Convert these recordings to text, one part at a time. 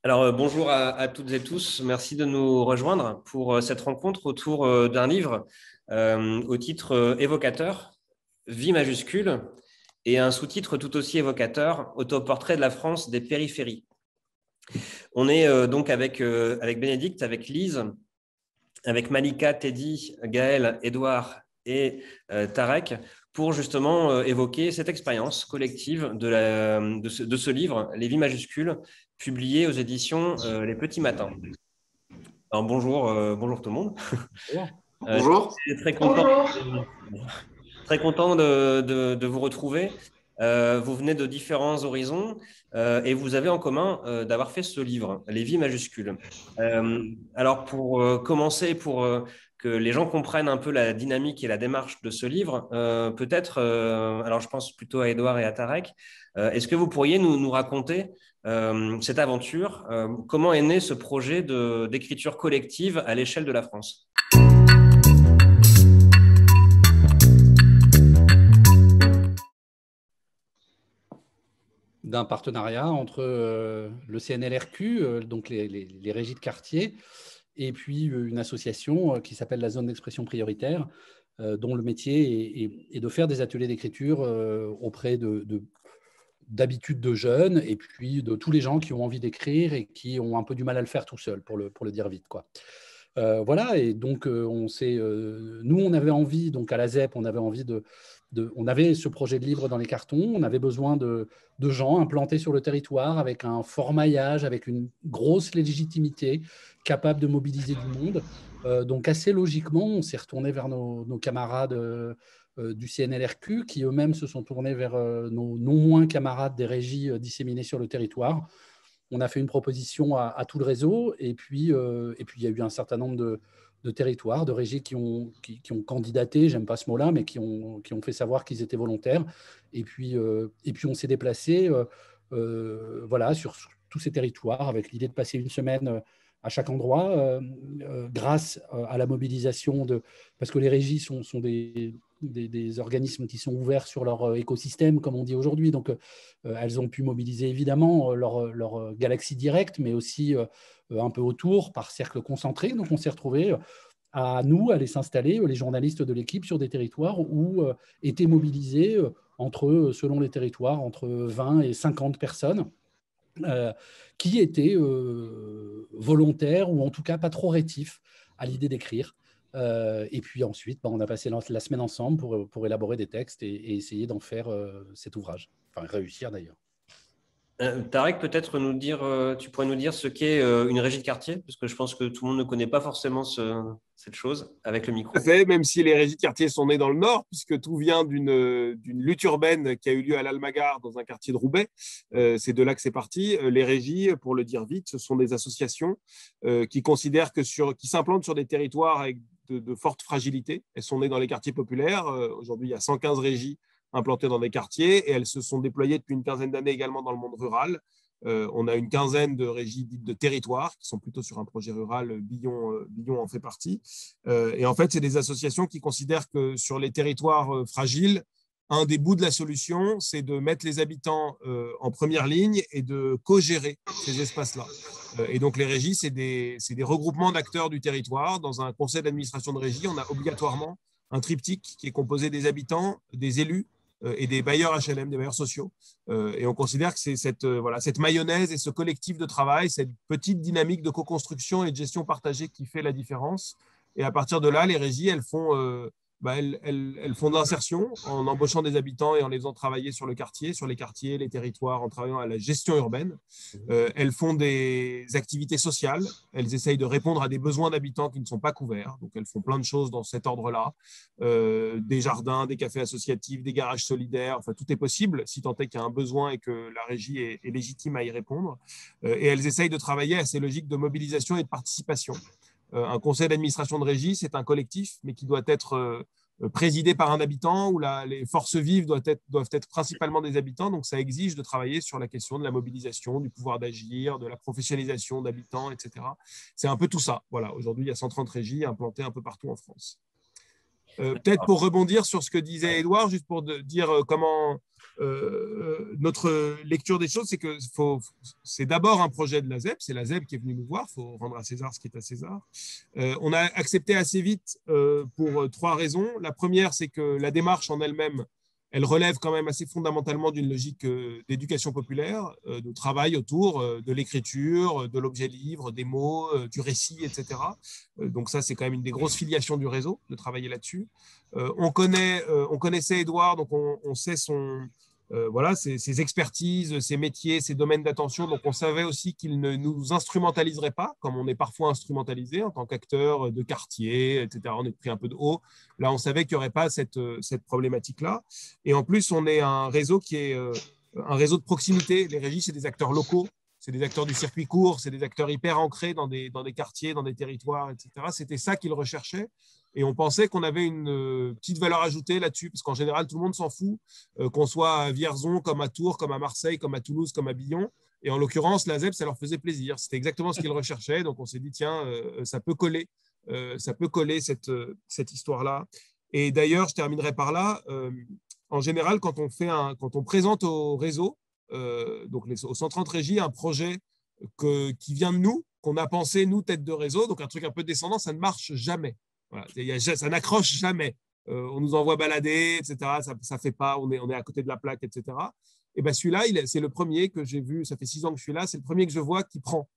Alors, bonjour à toutes et tous. Merci de nous rejoindre pour cette rencontre autour d'un livre au titre évocateur, Vie majuscule, et un sous-titre tout aussi évocateur, Autoportrait de la France des périphéries. On est donc avec Bénédicte, avec Lise, avec Malika, Teddy, Gaël, Édouard et Tarek pour justement évoquer cette expérience collective de ce livre, Les Vies majuscules, publié aux éditions Les Petits Matins. Alors, bonjour tout le monde. Bonjour. Je Bonjour. suis très content, Bonjour. très content de vous retrouver. Vous venez de différents horizons et vous avez en commun d'avoir fait ce livre, Les Vies majuscules. Alors pour commencer, pour que les gens comprennent un peu la dynamique et la démarche de ce livre, peut-être, alors je pense plutôt à Édouard et à Tarek, est-ce que vous pourriez nous raconter cette aventure, comment est né ce projet d'écriture collective à l'échelle de la France? D'un partenariat entre le CNLRQ, donc les régies de quartier, et puis une association qui s'appelle la Zone d'expression prioritaire, dont le métier est de faire des ateliers d'écriture auprès d'habitudes de jeunes et puis de tous les gens qui ont envie d'écrire et qui ont un peu du mal à le faire tout seul, pour le dire vite, quoi. Voilà, et donc nous, on avait envie, donc à la ZEP, on avait envie on avait ce projet de livre dans les cartons, on avait besoin de gens implantés sur le territoire avec un fort maillage, avec une grosse légitimité, capable de mobiliser du monde. Donc assez logiquement, on s'est retourné vers nos camarades du CNLRQ, qui eux-mêmes se sont tournés vers nos non moins camarades des régies disséminées sur le territoire. On a fait une proposition à tout le réseau et puis il y a eu un certain nombre de territoires, de régies qui ont candidaté, j'aime pas ce mot-là, mais qui ont fait savoir qu'ils étaient volontaires. Et puis on s'est déplacé voilà, sur tous ces territoires avec l'idée de passer une semaine à chaque endroit grâce à la mobilisation parce que les régies sont des organismes qui sont ouverts sur leur écosystème, comme on dit aujourd'hui. Donc, elles ont pu mobiliser évidemment leur galaxie directe, mais aussi un peu autour, par cercle concentré. Donc, on s'est retrouvés à nous aller s'installer, les journalistes de l'équipe, sur des territoires où étaient mobilisés selon les territoires, entre 20 et 50 personnes euh, qui étaient volontaires ou en tout cas pas trop rétifs à l'idée d'écrire. Et puis ensuite, on a passé la semaine ensemble pour élaborer des textes et essayer d'en faire cet ouvrage. Enfin, réussir d'ailleurs. Tarek, peut-être tu pourrais nous dire ce qu'est une régie de quartier, parce que je pense que tout le monde ne connaît pas forcément cette chose avec le Tout à micro. fait, même si les régies de quartier sont nées dans le Nord, puisque tout vient d'une lutte urbaine qui a eu lieu à l'Almagar, dans un quartier de Roubaix. C'est de là que c'est parti. Les régies, pour le dire vite, ce sont des associations qui considèrent qui s'implantent sur des territoires avec de fortes fragilités. Elles sont nées dans les quartiers populaires. Aujourd'hui, il y a 115 régies implantées dans des quartiers et elles se sont déployées depuis une quinzaine d'années également dans le monde rural. On a une quinzaine de régies dites de territoire qui sont plutôt sur un projet rural. Billon en fait partie. Et en fait, c'est des associations qui considèrent que sur les territoires fragiles, un des bouts de la solution, c'est de mettre les habitants en première ligne et de co-gérer ces espaces-là. Et donc, les régies, c'est des regroupements d'acteurs du territoire. Dans un conseil d'administration de régie, on a obligatoirement un triptyque qui est composé des habitants, des élus et des bailleurs HLM, des bailleurs sociaux. Et on considère que c'est cette mayonnaise et ce collectif de travail, cette petite dynamique de co-construction et de gestion partagée qui fait la différence. Et à partir de là, les régies, elles font de l'insertion en embauchant des habitants et en les faisant travailler sur le quartier, sur les quartiers, les territoires, en travaillant à la gestion urbaine. Elles font des activités sociales. Elles essayent de répondre à des besoins d'habitants qui ne sont pas couverts. Donc, elles font plein de choses dans cet ordre-là. Des jardins, des cafés associatifs, des garages solidaires. Enfin, tout est possible si tant est qu'il y a un besoin et que la régie est légitime à y répondre. Et elles essayent de travailler à ces logiques de mobilisation et de participation. Un conseil d'administration de régie, c'est un collectif, mais qui doit être présidé par un habitant, où les forces vives doivent être principalement des habitants. Donc, ça exige de travailler sur la question de la mobilisation, du pouvoir d'agir, de la professionnalisation d'habitants, etc. C'est un peu tout ça. Voilà. Aujourd'hui, il y a 130 régies implantées un peu partout en France. Peut-être pour rebondir sur ce que disait Édouard, juste pour dire comment notre lecture des choses, c'est que c'est d'abord un projet de la ZEP, c'est la ZEP qui est venue nous voir, il faut rendre à César ce qui est à César. On a accepté assez vite pour 3 raisons. La première, c'est que la démarche en elle-même, elle relève quand même assez fondamentalement d'une logique d'éducation populaire, de travail autour de l'écriture, de l'objet livre, des mots, du récit, etc. Donc ça, c'est quand même une des grosses filiations du réseau, de travailler là-dessus. On connaissait Édouard, donc on sait voilà, ses expertises, ses métiers, ses domaines d'attention. Donc on savait aussi qu'il ne nous instrumentaliserait pas, comme on est parfois instrumentalisé en tant qu'acteur de quartier, etc. On est pris un peu de haut. Là, on savait qu'il n'y aurait pas cette problématique-là. Et en plus, on est un réseau qui est un réseau de proximité. Les régies, c'est des acteurs locaux, c'est des acteurs du circuit court, c'est des acteurs hyper ancrés dans des quartiers, dans des territoires, etc. C'était ça qu'ils recherchaient. Et on pensait qu'on avait une petite valeur ajoutée là-dessus, parce qu'en général, tout le monde s'en fout, qu'on soit à Vierzon, comme à Tours, comme à Marseille, comme à Toulouse, comme à Billon. Et en l'occurrence, la ZEP, ça leur faisait plaisir. C'était exactement ce qu'ils recherchaient. Donc, on s'est dit, tiens, ça peut coller cette histoire-là. Et d'ailleurs, je terminerai par là. En général, quand on présente au réseau, donc aux 130 régies, un projet qui vient de nous, qu'on a pensé, nous, tête de réseau, donc un truc un peu descendant, ça ne marche jamais. Voilà, ça n'accroche jamais. On nous envoie balader, etc. Ça fait pas, on est à côté de la plaque, etc. Et ben celui-là, c'est le premier que j'ai vu, ça fait 6 ans que je suis là, c'est le premier que je vois qui prend.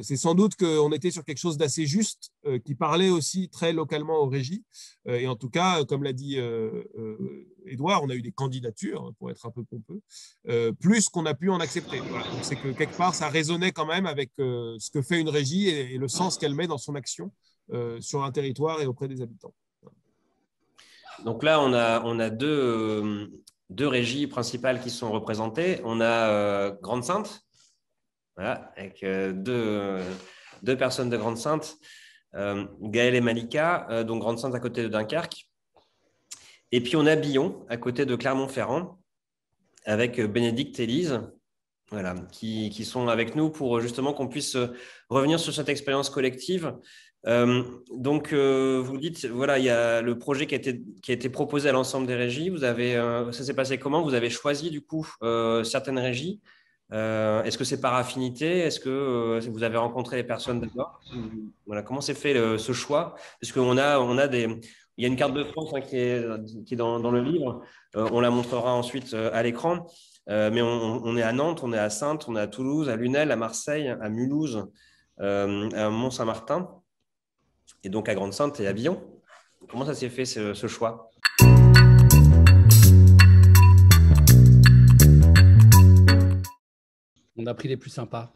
C'est sans doute qu'on était sur quelque chose d'assez juste, qui parlait aussi très localement aux régies. Et en tout cas, comme l'a dit Édouard, on a eu des candidatures, pour être un peu pompeux, plus qu'on a pu en accepter. Voilà. Donc c'est que quelque part, ça résonnait quand même avec ce que fait une régie et le sens qu'elle met dans son action sur un territoire et auprès des habitants. Donc là, on a deux régies principales qui sont représentées. On a Grande-Synthe, voilà, avec deux personnes de Grande-Synthe, Gaël et Malika, donc Grande-Synthe à côté de Dunkerque. Et puis on a Billon à côté de Clermont-Ferrand avec Bénédicte et Lise, voilà, qui sont avec nous pour justement qu'on puisse revenir sur cette expérience collective. Donc, vous dites, voilà, il y a le projet qui a été proposé à l'ensemble des régies. Ça s'est passé comment? Vous avez choisi du coup certaines régies. Est-ce que c'est par affinité? Est-ce que vous avez rencontré les personnes d'abord? Voilà, comment s'est fait ce choix? Parce qu'on il y a une carte de France qui est dans le livre. On la montrera ensuite à l'écran. Mais on est à Nantes, on est à Saintes, on est à Toulouse, à Lunel, à Marseille, à Mulhouse, à Mont-Saint-Martin, et donc à Grande-Synthe et à Billon. Comment ça s'est fait ce choix? On a pris les plus sympas.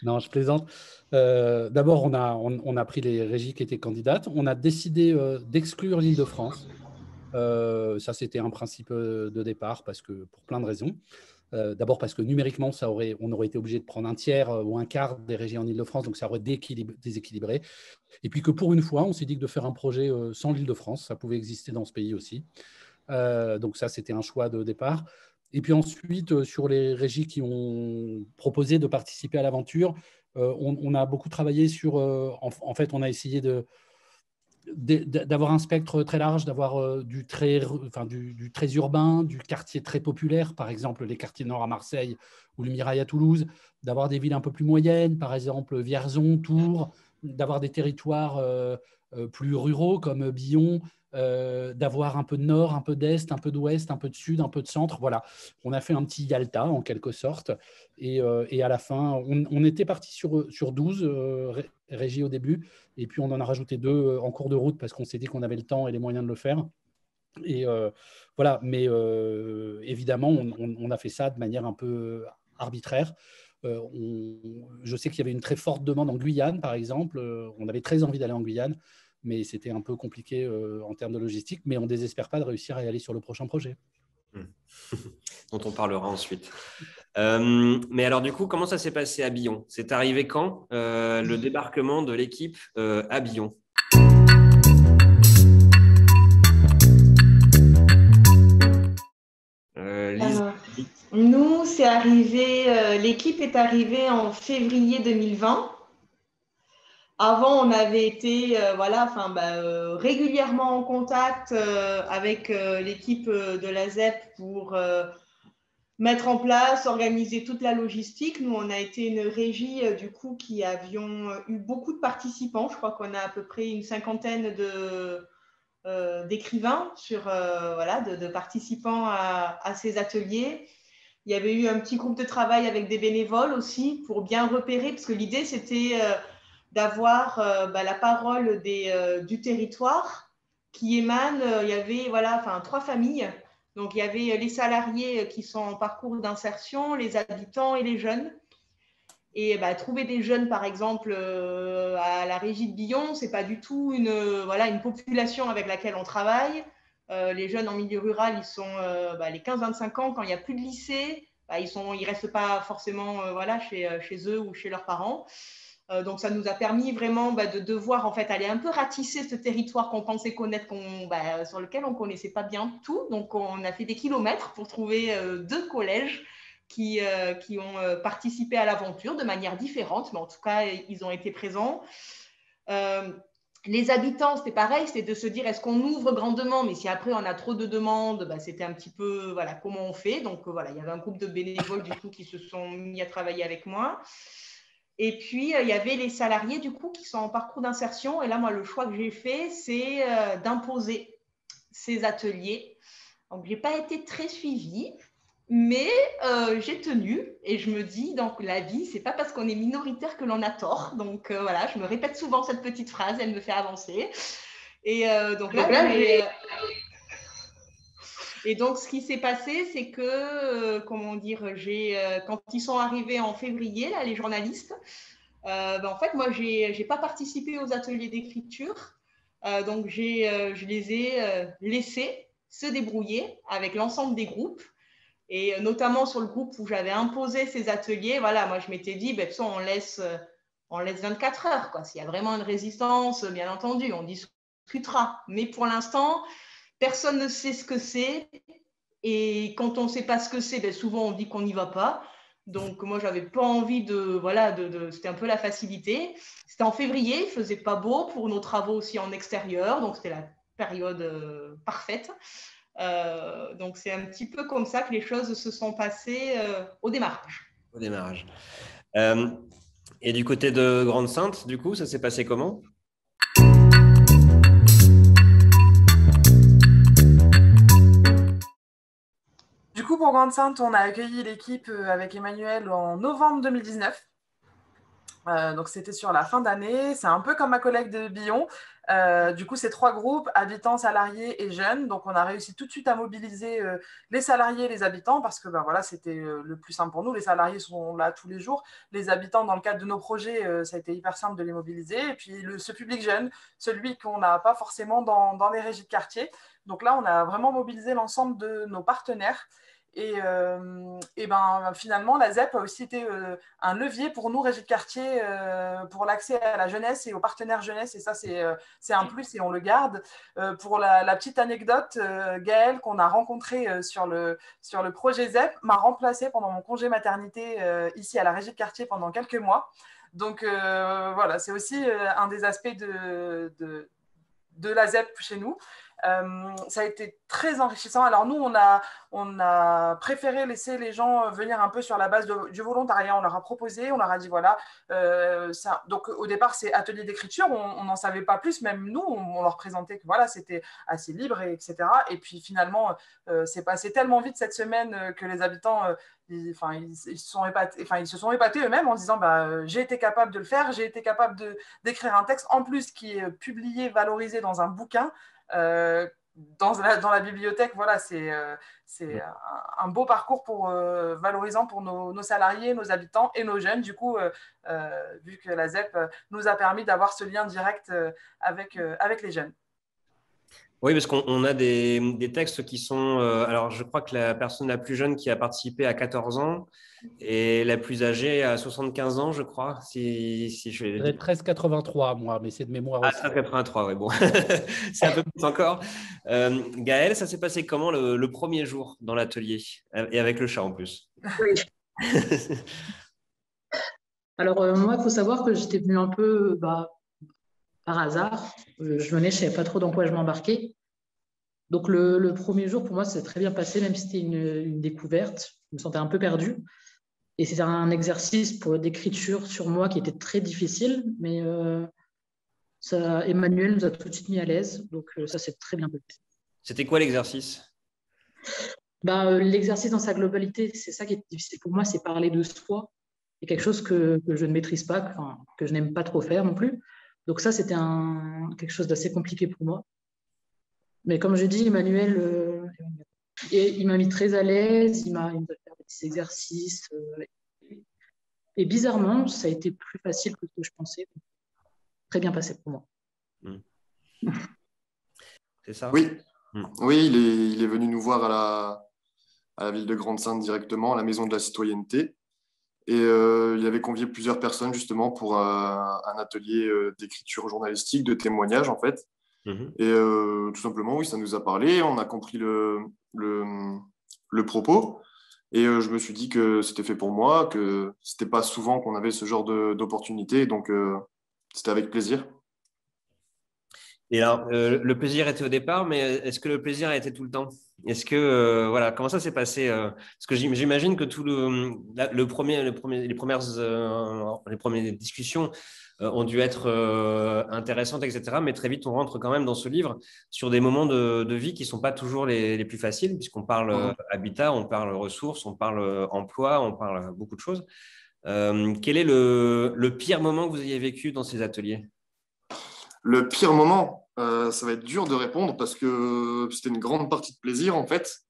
Non, je plaisante. D'abord, on a pris les régies qui étaient candidates. On a décidé d'exclure l'Île-de-France. Ça, c'était un principe de départ pour plein de raisons. D'abord parce que numériquement, on aurait été obligé de prendre un tiers ou un quart des régies en Île-de-France, donc ça aurait déséquilibré. Et puis que pour une fois, on s'est dit que de faire un projet sans l'Île-de-France, ça pouvait exister dans ce pays aussi. Donc ça, c'était un choix de départ. Et puis ensuite, sur les régies qui ont proposé de participer à l'aventure, on a beaucoup travaillé sur… en fait, on a essayé d'avoir un spectre très large, d'avoir du très urbain, du quartier très populaire, par exemple les quartiers nord à Marseille ou le Mirail à Toulouse, d'avoir des villes un peu plus moyennes, par exemple Vierzon, Tours, d'avoir des territoires plus ruraux comme Billon, d'avoir un peu de nord, un peu d'est, un peu d'ouest, un peu de sud, un peu de centre. Voilà, on a fait un petit Yalta en quelque sorte. Et à la fin, on était parti sur 12 régies au début. Et puis, on en a rajouté 2 en cours de route parce qu'on s'est dit qu'on avait le temps et les moyens de le faire. Et voilà, mais évidemment, on a fait ça de manière un peu arbitraire. Je sais qu'il y avait une très forte demande en Guyane, par exemple. On avait très envie d'aller en Guyane, mais c'était un peu compliqué en termes de logistique. Mais on ne désespère pas de réussir à y aller sur le prochain projet. Dont on parlera ensuite. Mais alors, du coup, comment ça s'est passé à Billon? C'est arrivé quand, le débarquement de l'équipe à Billon? Alors, nous, c'est arrivé, l'équipe est arrivée en février 2020. Avant, on avait été régulièrement en contact avec l'équipe de la ZEP pour mettre en place, organiser toute la logistique. Nous, on a été une régie du coup qui avions eu beaucoup de participants. Je crois qu'on a à peu près une cinquantaine d'écrivains de participants à ces ateliers. Il y avait eu un petit groupe de travail avec des bénévoles aussi pour bien repérer, parce que l'idée c'était d'avoir la parole du territoire qui émane. Il y avait 3 familles. Donc, il y avait les salariés qui sont en parcours d'insertion, les habitants et les jeunes. Et trouver des jeunes, par exemple, à la régie de Billon, ce n'est pas du tout une population avec laquelle on travaille. Les jeunes en milieu rural, ils sont les 15-25 ans, quand il n'y a plus de lycée, ils ne restent pas forcément chez eux ou chez leurs parents. Donc, ça nous a permis vraiment de devoir en fait aller un peu ratisser ce territoire qu'on pensait connaître, sur lequel on ne connaissait pas bien tout. Donc, on a fait des kilomètres pour trouver 2 collèges qui ont participé à l'aventure de manière différente, mais en tout cas, ils ont été présents. Les habitants, c'était pareil, c'était de se dire est-ce qu'on ouvre grandement, mais si après on a trop de demandes, c'était un petit peu comment on fait. Donc, il y avait un groupe de bénévoles du coup qui se sont mis à travailler avec moi. Et puis, il y avait les salariés, du coup, qui sont en parcours d'insertion. Et là, moi, le choix que j'ai fait, c'est d'imposer ces ateliers. Donc, je n'ai pas été très suivie, mais j'ai tenu. Et je me dis, donc, la vie, ce n'est pas parce qu'on est minoritaire que l'on a tort. Donc, je me répète souvent cette petite phrase, elle me fait avancer. Et donc là, Et donc, ce qui s'est passé, c'est que, quand ils sont arrivés en février, là, les journalistes, en fait, moi, je n'ai pas participé aux ateliers d'écriture. Donc, je les ai laissés se débrouiller avec l'ensemble des groupes. Et notamment sur le groupe où j'avais imposé ces ateliers, moi, je m'étais dit, on laisse 24 heures, quoi. S'il y a vraiment une résistance, bien entendu, on discutera. Mais pour l'instant, personne ne sait ce que c'est. Et quand on ne sait pas ce que c'est, souvent on dit qu'on n'y va pas. Donc moi, je n'avais pas envie c'était un peu la facilité. C'était en février, il ne faisait pas beau pour nos travaux aussi en extérieur. Donc c'était la période parfaite. Donc c'est un petit peu comme ça que les choses se sont passées au démarrage. Au démarrage. Et du côté de Grande-Synthe, du coup, ça s'est passé comment ? Du coup, pour Grande-Synthe, on a accueilli l'équipe avec Emmanuel en novembre 2019. Donc, c'était sur la fin d'année. C'est un peu comme ma collègue de Billon. Du coup, c'est 3 groupes, habitants, salariés et jeunes. Donc, on a réussi tout de suite à mobiliser les salariés et les habitants parce que c'était le plus simple pour nous. Les salariés sont là tous les jours. Les habitants, dans le cadre de nos projets, ça a été hyper simple de les mobiliser. Et puis, ce public jeune, celui qu'on n'a pas forcément dans les régies de quartier. Donc là, on a vraiment mobilisé l'ensemble de nos partenaires. Et finalement, la ZEP a aussi été un levier pour nous, régie de quartier, pour l'accès à la jeunesse et aux partenaires jeunesse. Et ça, c'est un plus et on le garde. Pour la petite anecdote, Gaëlle, qu'on a rencontré sur le projet ZEP, m'a remplacée pendant mon congé maternité ici à la régie de quartier pendant quelques mois. Donc voilà, c'est aussi un des aspects de la ZEP chez nous. Ça a été très enrichissant. Alors nous, on a préféré laisser les gens venir un peu sur la base du volontariat. On leur a proposé, on leur a dit voilà. Donc au départ, c'est atelier d'écriture. On n'en savait pas plus. Même nous, on leur présentait que voilà, c'était assez libre, etc. Et puis finalement, c'est passé tellement vite cette semaine que les habitants ils se sont épatés eux-mêmes en disant j'ai été capable de le faire, j'ai été capable d'écrire un texte en plus qui est publié, valorisé dans un bouquin. Dans la bibliothèque, voilà, c'est un beau parcours valorisant pour nos salariés, nos habitants et nos jeunes. Du coup, vu que la ZEP nous a permis d'avoir ce lien direct avec les jeunes. Oui, parce qu'on a des textes qui sont… alors, je crois que la personne la plus jeune qui a participé a 14 ans et la plus âgée a 75 ans, je crois. Si je vais… 13,83 moi, mais c'est de mémoire aussi. 13,83, oui, bon. C'est un peu plus encore. Gaëlle, ça s'est passé comment le premier jour dans l'atelier et avec le chat en plus? Oui. Alors, moi, il faut savoir que j'étais venue un peu par hasard. Je venais, je ne savais pas trop dans quoi je m'embarquais. Donc, le premier jour, pour moi, ça s'est très bien passé, même si c'était une découverte. Je me sentais un peu perdue. Et c'était un exercice d'écriture sur moi qui était très difficile, mais Emmanuel nous a tout de suite mis à l'aise. Donc, ça s'est très bien passé. C'était quoi l'exercice? L'exercice dans sa globalité, c'est ça qui est difficile pour moi, c'est parler de soi. C'est quelque chose que je ne maîtrise pas, que je n'aime pas trop faire non plus. Donc ça, c'était quelque chose d'assez compliqué pour moi. Mais comme je dis, Emmanuel, il m'a mis très à l'aise, il m'a fait des petits exercices. Et bizarrement, ça a été plus facile que ce que je pensais. Très bien passé pour moi. C'est ça? Oui, oui, il est venu nous voir à la ville de Grande-Synthe directement, à la Maison de la Citoyenneté. Et il avait convié plusieurs personnes justement pour un atelier d'écriture journalistique, de témoignage en fait. Et tout simplement, oui, ça nous a parlé, on a compris le propos. Et je me suis dit que c'était fait pour moi, que c'était pas souvent qu'on avait ce genre d'opportunité. Donc, c'était avec plaisir. Et alors, le plaisir était au départ, mais est-ce que le plaisir a été tout le temps? Est-ce que, voilà, comment ça s'est passé? Parce que j'imagine que les premières discussions ont dû être intéressantes, etc. Mais très vite, on rentre quand même dans ce livre sur des moments de vie qui ne sont pas toujours les plus faciles, puisqu'on parle habitat, on parle ressources, on parle emploi, on parle beaucoup de choses. Quel est le pire moment que vous ayez vécu dans ces ateliers? Le pire moment, ça va être dur de répondre parce que c'était une grande partie de plaisir en fait.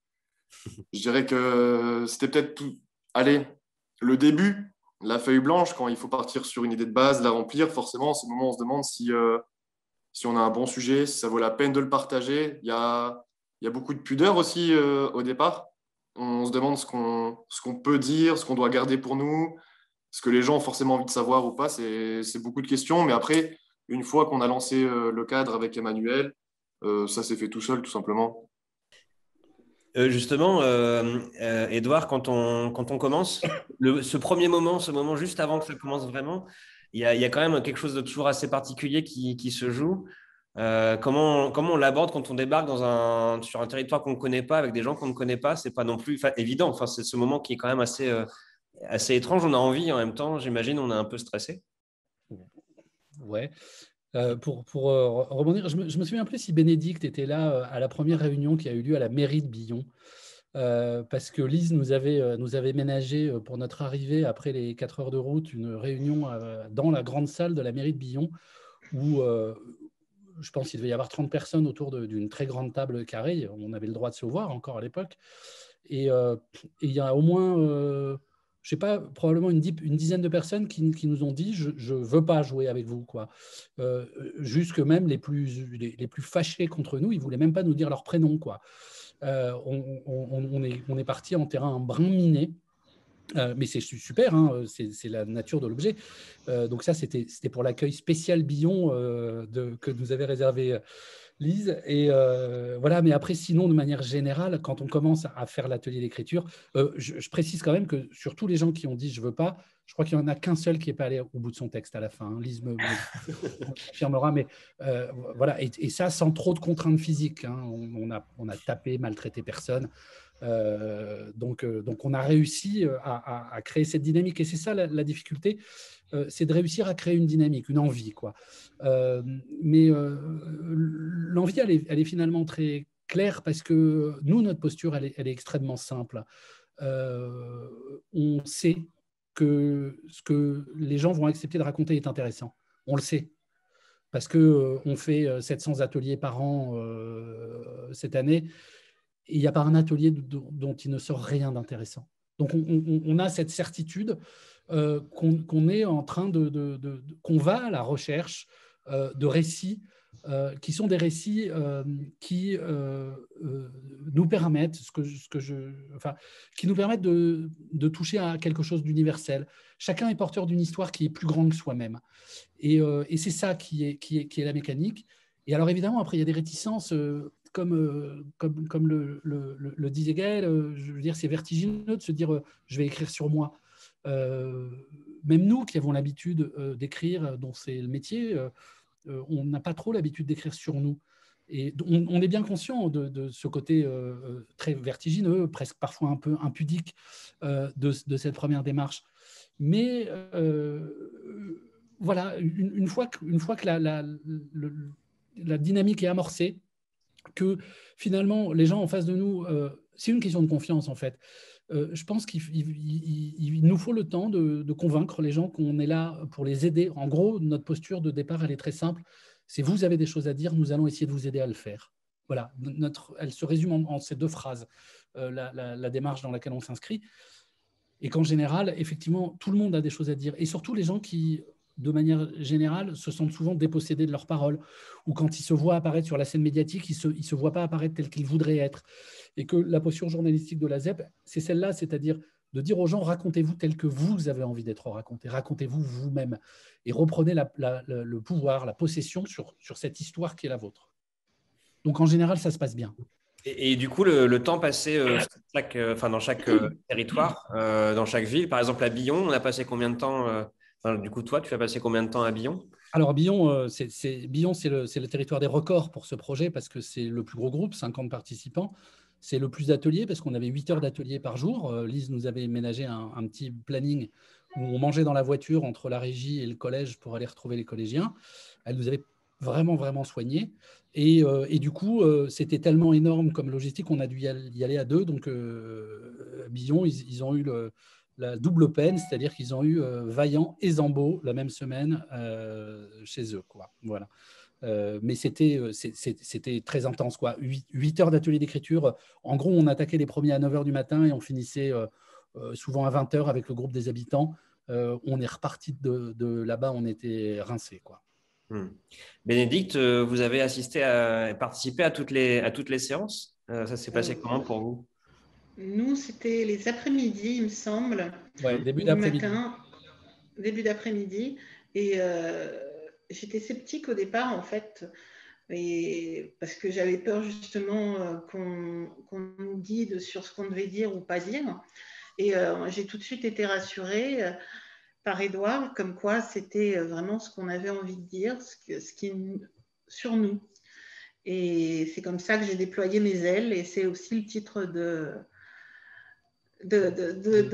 Je dirais que c'était peut-être tout. Allez, le début, la feuille blanche, quand il faut partir sur une idée de base, la remplir, forcément, c'est le moment où on se demande si on a un bon sujet, si ça vaut la peine de le partager. Il y a beaucoup de pudeur aussi au départ. On se demande ce qu'on peut dire, ce qu'on doit garder pour nous, ce que les gens ont forcément envie de savoir ou pas. C'est beaucoup de questions, mais après, une fois qu'on a lancé le cadre avec Emmanuel, ça s'est fait tout seul, tout simplement. Justement, Edouard, quand on commence, ce moment juste avant que ça commence vraiment, il y a quand même quelque chose de toujours assez particulier qui se joue. Comment on l'aborde quand on débarque sur un territoire qu'on ne connaît pas, avec des gens qu'on ne connaît pas? C'est pas non plus évident. Enfin, c'est ce moment qui est quand même assez étrange. On a envie, en même temps, j'imagine, on est un peu stressé. Ouais. Pour rebondir, je me souviens plus si Bénédicte était là à la première réunion qui a eu lieu à la mairie de Billon, parce que Lise nous avait ménagé pour notre arrivée après les 4 heures de route une réunion dans la grande salle de la mairie de Billon où je pense qu'il devait y avoir 30 personnes autour d'une très grande table carrée. On avait le droit de se voir encore à l'époque. Et il y a au moins, je sais pas, probablement une dizaine de personnes qui nous ont dit je veux pas jouer avec vous, quoi. Jusque même les plus fâchés contre nous, ils voulaient même pas nous dire leur prénom, quoi. On est parti en terrain brin miné. Mais c'est super, hein, c'est la nature de l'objet. Donc ça, c'était pour l'accueil spécial Billon que nous avait réservé Lise. Et voilà, mais après, sinon, de manière générale, quand on commence à faire l'atelier d'écriture, je précise quand même que sur tous les gens qui ont dit « je veux pas », je crois qu'il n'y en a qu'un seul qui n'est pas allé au bout de son texte à la fin. Hein. Lise me confirmera, mais voilà, et ça sans trop de contraintes physiques. Hein. On a tapé, maltraité personne. Donc on a réussi à créer cette dynamique, et c'est ça la difficulté, c'est de réussir à créer une dynamique, une envie, quoi. Mais l'envie, elle est finalement très claire parce que nous, notre posture, elle est extrêmement simple. On sait que ce que les gens vont accepter de raconter est intéressant. On le sait. Parce qu'on fait 700 ateliers par an cette année. Il n'y a pas un atelier dont il ne sort rien d'intéressant. Donc, on a cette certitude qu'on est en train qu'on va à la recherche de récits qui sont des récits qui nous permettent qui nous permettent de toucher à quelque chose d'universel. Chacun est porteur d'une histoire qui est plus grande que soi-même. Et c'est ça qui est la mécanique. Et alors, évidemment, après, il y a des réticences comme le disait Gaël, je veux dire, c'est vertigineux de se dire je vais écrire sur moi. Même nous qui avons l'habitude d'écrire, dont c'est le métier, on n'a pas trop l'habitude d'écrire sur nous. Et on est bien conscient de ce côté très vertigineux, presque parfois un peu impudique de cette première démarche. Mais voilà, une fois que la dynamique est amorcée, que finalement les gens en face de nous, c'est une question de confiance en fait. Je pense qu'il nous faut le temps de convaincre les gens qu'on est là pour les aider. En gros, notre posture de départ, elle est très simple. C'est vous avez des choses à dire, nous allons essayer de vous aider à le faire. Voilà, elle se résume en ces 2 phrases, la démarche dans laquelle on s'inscrit. Et qu'en général, effectivement, tout le monde a des choses à dire. Et surtout les gens qui, de manière générale, se sentent souvent dépossédés de leurs paroles. Ou quand ils se voient apparaître sur la scène médiatique, ils ne se voient pas apparaître tels qu'ils voudraient être. Et que la posture journalistique de la ZEP, c'est celle-là, c'est-à-dire de dire aux gens, racontez-vous tel que vous avez envie d'être raconté, racontez-vous vous-même, et reprenez le pouvoir, la possession sur cette histoire qui est la vôtre. Donc en général, ça se passe bien. Et du coup, le temps passé dans chaque territoire, dans chaque ville, par exemple à Billon, on a passé combien de temps du coup, toi, tu as passé combien de temps à Billon? Alors Billon, c'est le territoire des records pour ce projet parce que c'est le plus gros groupe, 50 participants. C'est le plus d'ateliers parce qu'on avait 8 heures d'ateliers par jour. Lise nous avait ménagé un petit planning où on mangeait dans la voiture entre la régie et le collège pour aller retrouver les collégiens. Elle nous avait vraiment, vraiment soignés. Et du coup, c'était tellement énorme comme logistique qu'on a dû y aller à 2. Donc, Billon, ils ont eu la double peine, c'est-à-dire qu'ils ont eu Vaillant et Zambo la même semaine chez eux, quoi. Voilà. Mais c'était très intense, quoi. 8 heures d'atelier d'écriture. En gros, on attaquait les premiers à 9 h du matin et on finissait souvent à 20 h avec le groupe des habitants. On est reparti de là-bas, on était rincés, quoi. Bénédicte, vous avez assisté et participé à toutes les séances. Ça s'est passé comment pour vous? Nous, c'était les après-midi, il me semble. Ouais, début d'après-midi. Début d'après-midi. Et j'étais sceptique au départ, en fait, parce que j'avais peur justement qu'on nous guide sur ce qu'on devait dire ou pas dire. Et j'ai tout de suite été rassurée par Édouard, comme quoi c'était vraiment ce qu'on avait envie de dire, ce qui est sur nous. Et c'est comme ça que j'ai déployé mes ailes, et c'est aussi le titre de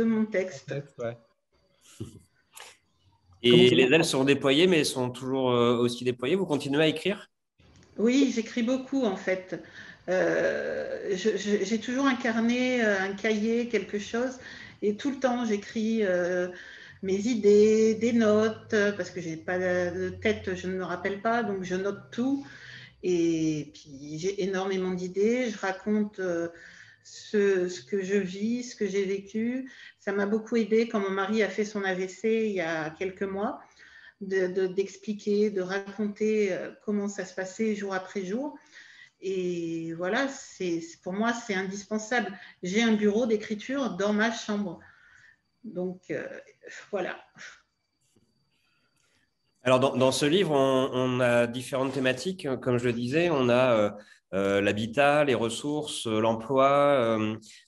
mon texte. Ouais. Et les ailes sont déployées, mais sont toujours aussi déployées. Vous continuez à écrire? Oui, j'écris beaucoup en fait. J'ai toujours un carnet, un cahier, quelque chose, et tout le temps j'écris mes idées, des notes, parce que j'ai pas de tête, je ne me rappelle pas, donc je note tout. Et puis j'ai énormément d'idées. Je raconte ce que je vis, ce que j'ai vécu. Ça m'a beaucoup aidé quand mon mari a fait son AVC il y a quelques mois, d'expliquer, de raconter comment ça se passait jour après jour. Et voilà, pour moi, c'est indispensable. J'ai un bureau d'écriture dans ma chambre. Donc, voilà. Alors, dans ce livre, on a différentes thématiques. Comme je le disais, on a l'habitat, les ressources, l'emploi,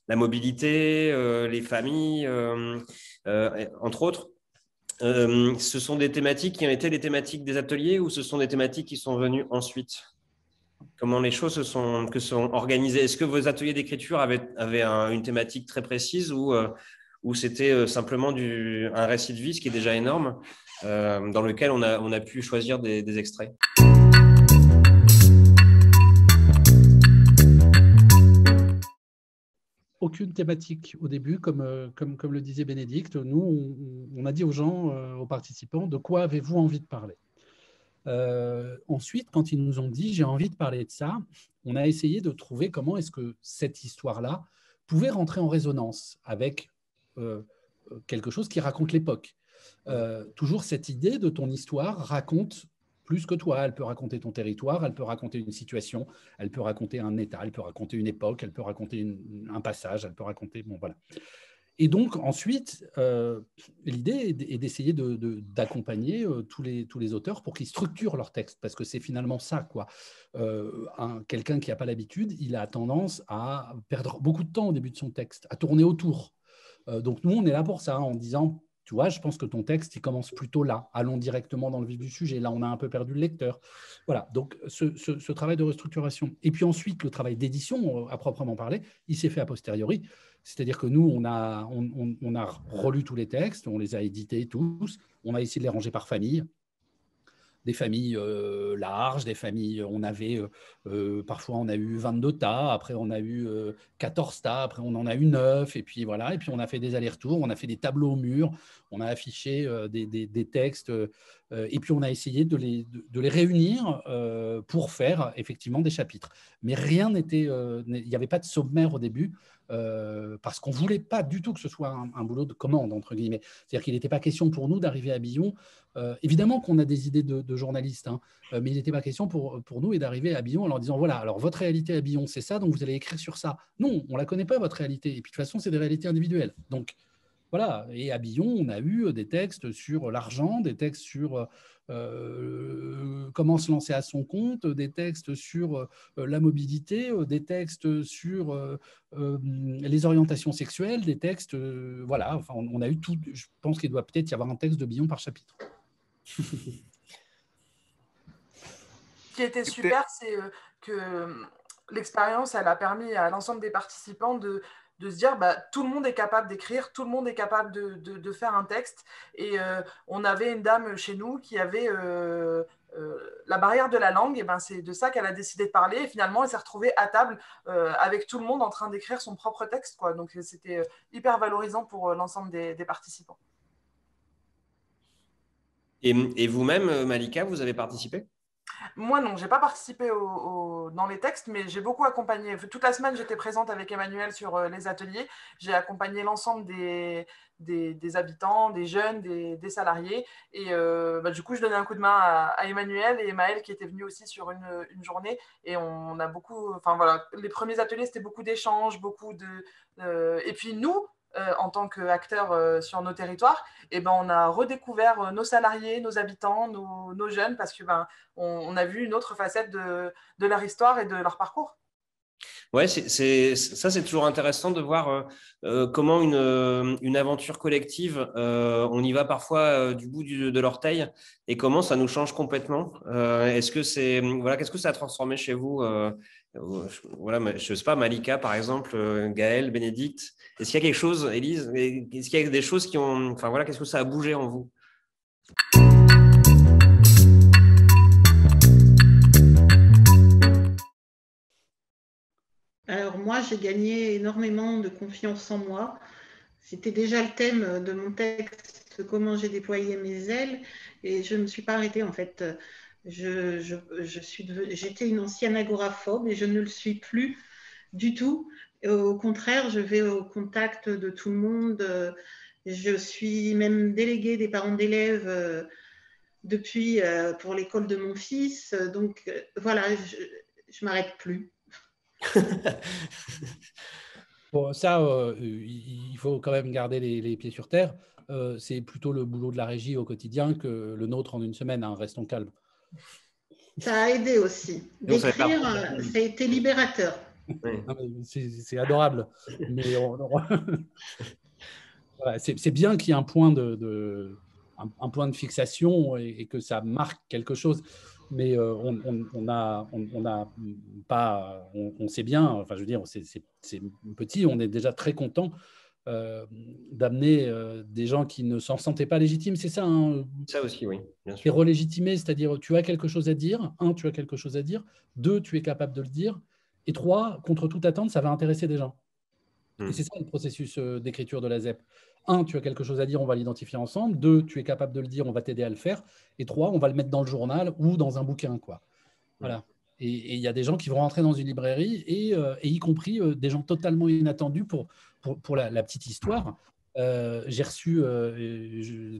la mobilité, les familles, entre autres. Ce sont des thématiques qui ont été les thématiques des ateliers ou ce sont des thématiques qui sont venues ensuite? Comment les choses se sont organisées? Est-ce que vos ateliers d'écriture avaient une thématique très précise ou c'était simplement un récit de vie, ce qui est déjà énorme, dans lequel on a pu choisir des extraits? Aucune thématique au début, comme le disait Bénédicte. Nous, on a dit aux gens, aux participants, de quoi avez-vous envie de parler? Ensuite, quand ils nous ont dit j'ai envie de parler de ça, on a essayé de trouver comment est-ce que cette histoire-là pouvait rentrer en résonance avec quelque chose qui raconte l'époque. Toujours cette idée de ton histoire raconte plus que toi. Elle peut raconter ton territoire, elle peut raconter une situation, elle peut raconter un état, elle peut raconter une époque, elle peut raconter un passage, elle peut raconter… Bon, voilà. Et donc, ensuite, l'idée est d'essayer d'accompagner tous les auteurs pour qu'ils structurent leur texte, parce que c'est finalement ça, quoi. Quelqu'un qui n'a pas l'habitude, il a tendance à perdre beaucoup de temps au début de son texte, à tourner autour. Donc, nous, on est là pour ça, en disant, tu vois, je pense que ton texte, il commence plutôt là. Allons directement dans le vif du sujet. Là, on a un peu perdu le lecteur. Voilà, donc ce travail de restructuration. Et puis ensuite, le travail d'édition, à proprement parler, il s'est fait a posteriori. C'est-à-dire que nous, on a relu tous les textes, on les a édités tous, on a essayé de les ranger par famille. Des familles larges, des familles, parfois on a eu 22 tas, après on a eu 14 tas, après on en a eu 9, et puis voilà, et puis on a fait des allers-retours, on a fait des tableaux au mur, on a affiché des textes, et puis on a essayé de les réunir pour faire effectivement des chapitres. Mais rien n'était, il n'y avait pas de sommaire au début, parce qu'on ne voulait pas du tout que ce soit un boulot de commande, entre guillemets. C'est-à-dire qu'il n'était pas question pour nous d'arriver à Billon. Évidemment qu'on a des idées de journalistes, hein, mais il n'était pas question pour nous d'arriver à Billon en leur disant, voilà, alors votre réalité à Billon, c'est ça, donc vous allez écrire sur ça. Non, on ne la connaît pas, votre réalité. Et puis de toute façon, c'est des réalités individuelles. Donc voilà, et à Billon, on a eu des textes sur l'argent, des textes sur comment se lancer à son compte, des textes sur la mobilité, des textes sur les orientations sexuelles, des textes, voilà, enfin, on a eu tout. Je pense qu'il doit peut-être y avoir un texte de Billon par chapitre. Ce qui était super, c'est que l'expérience, elle a permis à l'ensemble des participants de se dire tout le monde est capable d'écrire, tout le monde est capable de faire un texte. Et on avait une dame chez nous qui avait la barrière de la langue, et c'est de ça qu'elle a décidé de parler. Et finalement, elle s'est retrouvée à table avec tout le monde en train d'écrire son propre texte, quoi. Donc, c'était hyper valorisant pour l'ensemble des participants. Et vous-même, Malika, vous avez participé ? Moi, non, je n'ai pas participé dans les textes, mais j'ai beaucoup accompagné. Toute la semaine, j'étais présente avec Emmanuel sur les ateliers. J'ai accompagné l'ensemble des habitants, des jeunes, des salariés. Et du coup, je donnais un coup de main à Emmanuel et Maël qui étaient venus aussi sur une journée. Et on a beaucoup... Enfin, voilà, les premiers ateliers, c'était beaucoup d'échanges, beaucoup de... et puis nous, en tant qu'acteurs sur nos territoires, et on a redécouvert nos salariés, nos habitants, nos jeunes, parce que on a vu une autre facette de leur histoire et de leur parcours. Ouais, c'est toujours intéressant de voir comment une aventure collective, on y va parfois du bout de l'orteil, et comment ça nous change complètement. Est-ce que voilà, qu'est-ce que ça a transformé chez vous voilà, je sais pas, Malika par exemple, Gaël, Bénédicte. Est-ce qu'il y a quelque chose, Élise, est-ce qu'il y a des choses qui ont, enfin voilà, qu'est-ce que ça a bougé en vous ? Alors moi, j'ai gagné énormément de confiance en moi. C'était déjà le thème de mon texte, comment j'ai déployé mes ailes, et je ne me suis pas arrêtée en fait. J'étais une ancienne agoraphobe et je ne le suis plus du tout. Au contraire, je vais au contact de tout le monde. Je suis même déléguée des parents d'élèves depuis pour l'école de mon fils. Donc voilà, je ne m'arrête plus. Bon, ça, il faut quand même garder les pieds sur terre. C'est plutôt le boulot de la régie au quotidien que le nôtre en une semaine. Hein, restons calmes. Ça a aidé aussi. D'écrire, ça a été libérateur. C'est adorable. Mais voilà, c'est bien qu'il y ait un point un point de fixation et que ça marque quelque chose. Mais on sait bien, enfin je veux dire, c'est petit, on est déjà très content d'amener des gens qui ne s'en sentaient pas légitimes, c'est ça, hein, ça aussi, oui, bien sûr. T'es relégitimé, c'est-à-dire tu as quelque chose à dire, tu as quelque chose à dire, 2, tu es capable de le dire, et 3, contre toute attente, ça va intéresser des gens. Et c'est ça le processus d'écriture de la ZEP. 1, tu as quelque chose à dire, on va l'identifier ensemble. 2, tu es capable de le dire, on va t'aider à le faire. Et 3, on va le mettre dans le journal ou dans un bouquin, quoi. Voilà. Et il y a des gens qui vont rentrer dans une librairie, et y compris des gens totalement inattendus pour la petite histoire. J'ai reçu,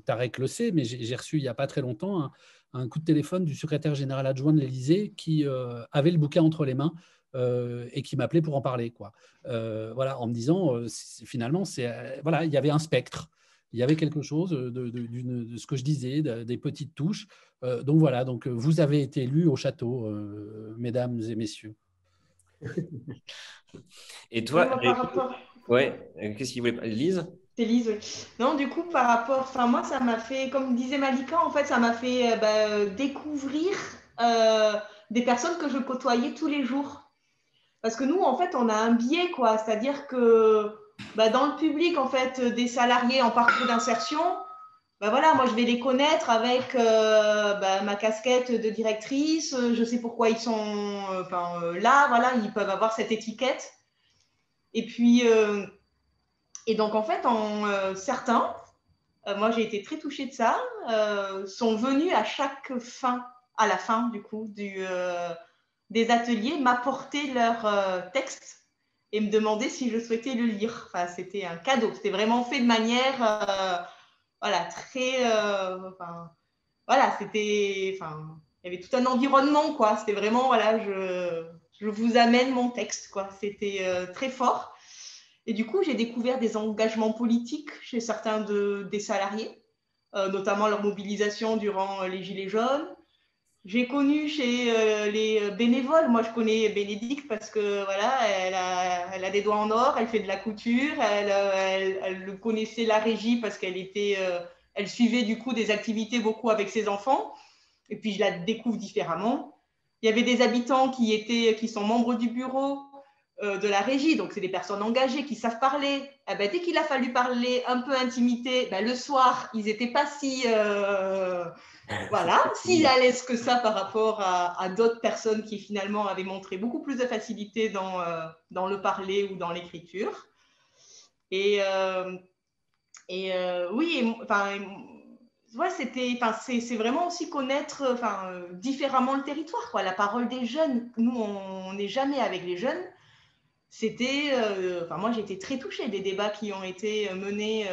Tarek le sait, mais j'ai reçu il n'y a pas très longtemps un coup de téléphone du secrétaire général adjoint de l'Élysée qui avait le bouquin entre les mains et qui m'appelait pour en parler, quoi. Voilà, en me disant, finalement, voilà, il y avait un spectre. Il y avait quelque chose de ce que je disais, des petites touches. Donc voilà, donc vous avez été élus au château, mesdames et messieurs. Et toi, ouais, qu'est-ce qu'il voulait, Lise ? C'est Lise, oui. Non, du coup, par rapport, enfin, moi, ça m'a fait, comme disait Malika, en fait, ça m'a fait découvrir euh, des personnes que je côtoyais tous les jours. Parce que nous, en fait, on a un biais, quoi. C'est-à-dire que dans le public, en fait, des salariés en parcours d'insertion, voilà, moi, je vais les connaître avec ma casquette de directrice. Je sais pourquoi ils sont là, voilà, ils peuvent avoir cette étiquette. Et puis, et donc, en fait, certains, moi, j'ai été très touchée de ça, sont venus à la fin, du coup, des ateliers, m'apporter leur texte et me demander si je souhaitais le lire. Enfin, c'était un cadeau. C'était vraiment fait de manière, voilà, très, voilà, c'était, enfin, il y avait tout un environnement, quoi. C'était vraiment, voilà, je vous amène mon texte, quoi. C'était très fort. Et du coup, j'ai découvert des engagements politiques chez certains des salariés, notamment leur mobilisation durant les Gilets jaunes. J'ai connu chez les bénévoles. Moi, je connais Bénédicte parce que voilà, elle a des doigts en or, elle fait de la couture, elle connaissait la régie parce elle suivait du coup des activités beaucoup avec ses enfants. Et puis, je la découvre différemment. Il y avait des habitants qui sont membres du bureau de la régie, donc c'est des personnes engagées qui savent parler. Dès qu'il a fallu parler un peu intimité, le soir, ils n'étaient pas si si à l'aise que ça par rapport à d'autres personnes qui finalement avaient montré beaucoup plus de facilité dans le parler ou dans l'écriture. Et oui, c'est vraiment aussi connaître différemment le territoire, quoi. La parole des jeunes, nous on n'est jamais avec les jeunes. Moi j'ai été très touchée des débats qui ont été menés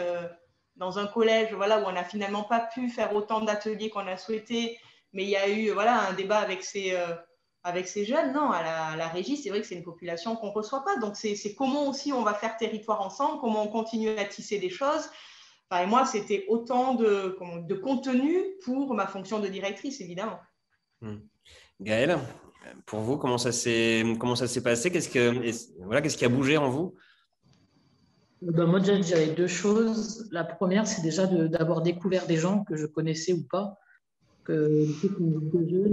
dans un collège, voilà, où on n'a finalement pas pu faire autant d'ateliers qu'on a souhaité, mais il y a eu un débat avec ces jeunes. Non, à la régie, c'est vrai que c'est une population qu'on ne reçoit pas, donc c'est comment aussi on va faire territoire ensemble, comment on continue à tisser des choses. Et moi, c'était autant de contenu pour ma fonction de directrice, évidemment. Gaëlle, pour vous, comment ça s'est passé? Qu'est-ce qui a bougé en vous? Moi, déjà, je dirais deux choses. La première, c'est déjà d'avoir découvert des gens que je connaissais ou pas. Il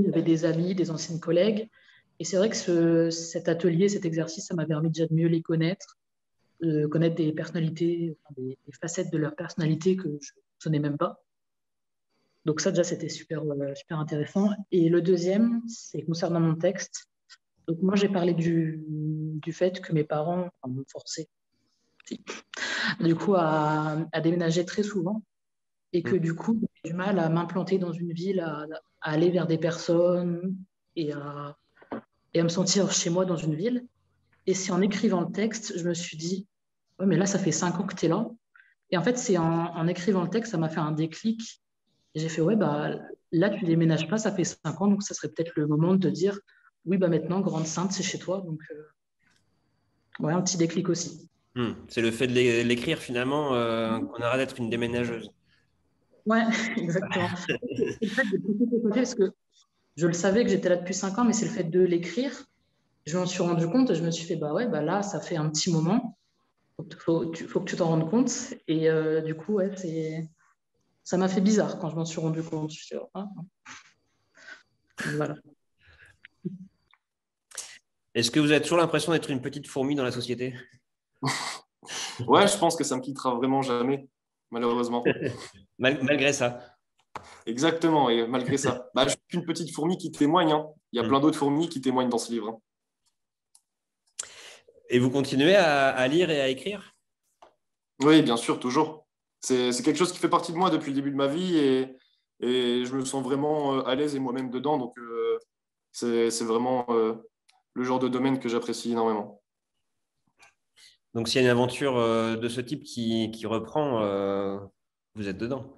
y avait des amis, des anciennes collègues. Et c'est vrai que cet atelier, cet exercice, ça m'a permis déjà de mieux les connaître, de connaître des personnalités, des facettes de leur personnalité que je ne soupçonnais même pas. Donc ça, déjà, c'était super, super intéressant. Et le deuxième, c'est concernant mon texte. Donc moi, j'ai parlé du fait que mes parents m'ont forcé, du coup, à déménager très souvent. Et que du coup, j'ai du mal à m'implanter dans une ville, à aller vers des personnes et à me sentir chez moi dans une ville. Et c'est en écrivant le texte, je me suis dit, ouais, mais là, ça fait 5 ans que tu es là. Et en fait, c'est en écrivant le texte, ça m'a fait un déclic. Et j'ai fait, ouais, là, tu déménages pas, ça fait 5 ans, donc ça serait peut-être le moment de te dire, oui, maintenant, Grande Sainte, c'est chez toi. Donc, ouais, un petit déclic aussi. C'est le fait de l'écrire, finalement, qu'on arrête d'être une déménageuse. Ouais, exactement. C'est le fait de pousser de côté, parce que je le savais que j'étais là depuis 5 ans, mais c'est le fait de l'écrire. Je m'en suis rendu compte et je me suis fait, là, ça fait un petit moment. Faut que tu t'en rendes compte. Et du coup, ouais, ça m'a fait bizarre quand je m'en suis rendu compte. Je suis dit, voilà. Est-ce que vous avez toujours l'impression d'être une petite fourmi dans la société? Ouais, je pense que ça ne me quittera vraiment jamais, malheureusement. Malgré ça. Exactement, et malgré ça. Je suis une petite fourmi qui témoigne. Hein. Il y a plein d'autres fourmis qui témoignent dans ce livre. Hein. Et vous continuez à lire et à écrire? Oui, bien sûr, toujours. C'est quelque chose qui fait partie de moi depuis le début de ma vie et je me sens vraiment à l'aise et moi-même dedans. Donc, c'est vraiment le genre de domaine que j'apprécie énormément. Donc, s'il y a une aventure de ce type qui reprend, vous êtes dedans?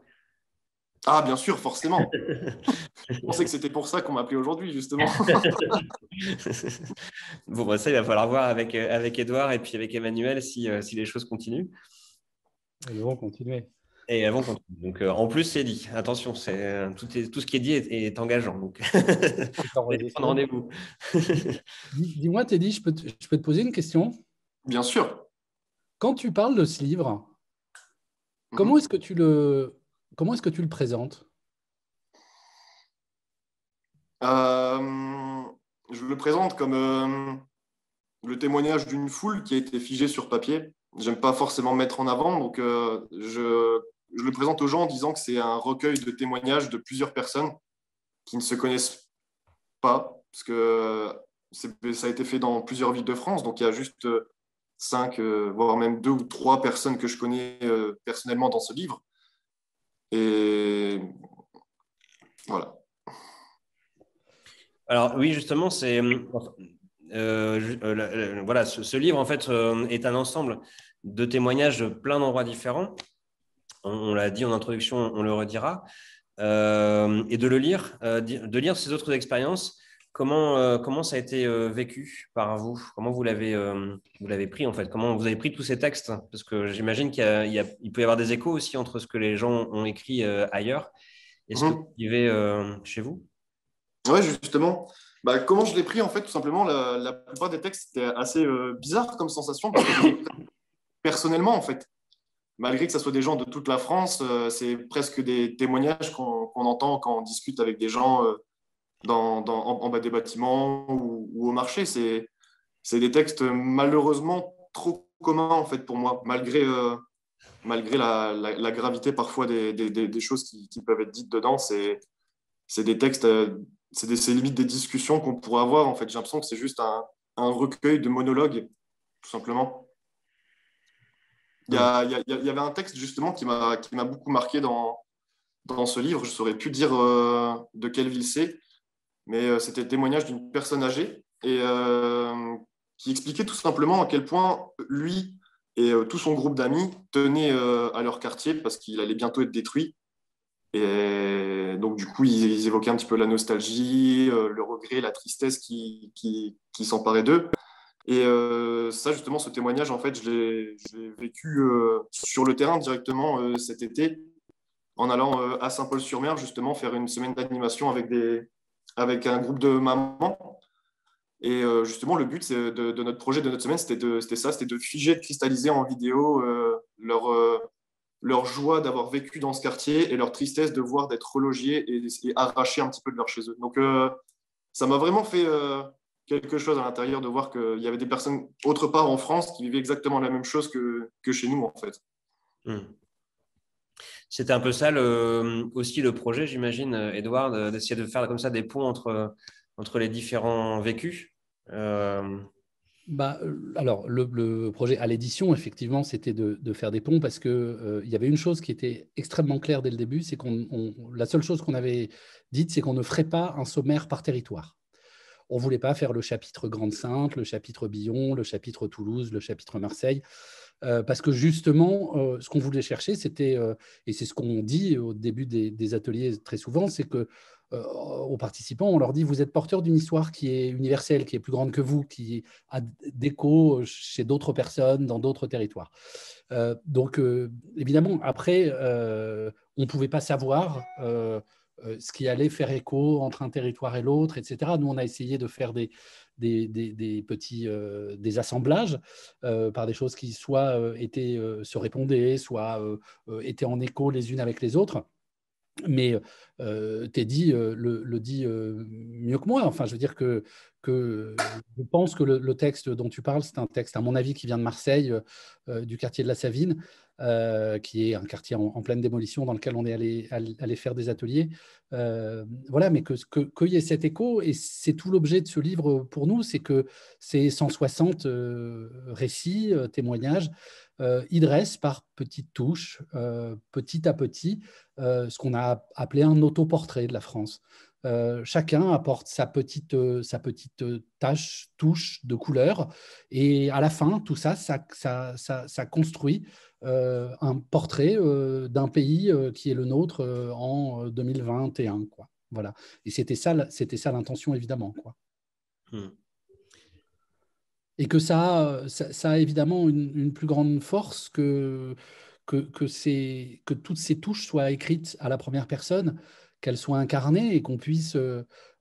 Ah, bien sûr, forcément. Je pensais que c'était pour ça qu'on m'appelait aujourd'hui, justement. Bon, ça, il va falloir voir avec Edouard et puis avec Emmanuel si les choses continuent. Elles vont continuer. Et elles vont continuer. Donc, en plus, c'est dit. Attention, tout ce qui est dit est engageant. Donc, prendre rendez-vous. Dis-moi, Teddy, je peux te poser une question? Bien sûr. Quand tu parles de ce livre, Comment est-ce que tu le présentes? Je le présente comme le témoignage d'une foule qui a été figée sur papier. J'aime pas forcément me mettre en avant, donc je le présente aux gens en disant que c'est un recueil de témoignages de plusieurs personnes qui ne se connaissent pas, parce que ça a été fait dans plusieurs villes de France, donc il y a juste 5, voire même 2 ou 3 personnes que je connais personnellement dans ce livre. Et voilà. Alors oui, justement, voilà, ce livre en fait est un ensemble de témoignages de plein d'endroits différents. On l'a dit en introduction, on le redira, et de de lire ces autres expériences. Comment ça a été vécu par vous? Comment vous l'avez pris en fait? Comment vous avez pris tous ces textes? Parce que j'imagine il peut y avoir des échos aussi entre ce que les gens ont écrit ailleurs et ce que vous vivez chez vous. Ouais, justement. Bah, comment je l'ai pris, en fait, tout simplement, la plupart des textes étaient assez bizarres comme sensation, parce que je l'ai pris personnellement, en fait. Malgré que ce soit des gens de toute la France, c'est presque des témoignages qu'on entend quand on discute avec des gens en bas des bâtiments ou au marché. C'est des textes malheureusement trop communs, en fait, pour moi, malgré la gravité parfois des choses qui peuvent être dites dedans. C'est des textes, c'est limite des discussions qu'on pourrait avoir. En fait, j'ai l'impression que c'est juste un recueil de monologues, tout simplement. Il y avait un texte justement qui m'a beaucoup marqué dans ce livre. Je ne saurais plus dire de quelle ville c'est, mais c'était le témoignage d'une personne âgée et qui expliquait tout simplement à quel point lui et tout son groupe d'amis tenaient à leur quartier parce qu'il allait bientôt être détruit. Et donc, du coup, ils évoquaient un petit peu la nostalgie, le regret, la tristesse qui s'emparait d'eux. Et ça, justement, ce témoignage, en fait, je l'ai vécu sur le terrain directement cet été, en allant à Saint-Paul-sur-Mer, justement, faire une semaine d'animation avec un groupe de mamans. Et justement, le but de notre projet, de notre semaine, c'était de figer, de cristalliser en vidéo leur joie d'avoir vécu dans ce quartier et leur tristesse de voir d'être relogés et arrachés un petit peu de leur chez eux. Donc, ça m'a vraiment fait quelque chose à l'intérieur de voir qu'il y avait des personnes autre part en France qui vivaient exactement la même chose que chez nous, en fait. C'était un peu ça aussi le projet, j'imagine, Edouard, d'essayer de faire comme ça des ponts entre les différents vécus. Alors, le projet à l'édition, effectivement, c'était de faire des ponts parce qu'il y avait une chose qui était extrêmement claire dès le début, c'est la seule chose qu'on avait dite, c'est qu'on ne ferait pas un sommaire par territoire. On ne voulait pas faire le chapitre Grande-Sainte, le chapitre Billon, le chapitre Toulouse, le chapitre Marseille, parce que justement, ce qu'on voulait chercher, c'était, et c'est ce qu'on dit au début des ateliers très souvent, c'est que aux participants, on leur dit, vous êtes porteurs d'une histoire qui est universelle, qui est plus grande que vous, qui a d'écho chez d'autres personnes, dans d'autres territoires. Donc, évidemment, après, on ne pouvait pas savoir ce qui allait faire écho entre un territoire et l'autre, etc. Nous, on a essayé de faire des petits des assemblages par des choses qui soit se répondaient, soit étaient en écho les unes avec les autres. Mais Teddy le dit mieux que moi. Enfin, je veux dire que je pense que le texte dont tu parles, c'est un texte, à mon avis, qui vient de Marseille, du quartier de la Savine, qui est un quartier en pleine démolition dans lequel on est allé faire des ateliers. Voilà, mais qu'il y ait cet écho, et c'est tout l'objet de ce livre pour nous, c'est que c'est 160 récits, témoignages. Il dresse par petites touches, petit à petit, ce qu'on a appelé un autoportrait de la France. Chacun apporte sa petite touche de couleur, et à la fin, tout ça construit un portrait d'un pays qui est le nôtre en 2021, quoi. Voilà. Et c'était ça l'intention, évidemment, quoi. Et que ça a évidemment une plus grande force que toutes ces touches soient écrites à la première personne, qu'elles soient incarnées et qu'on puisse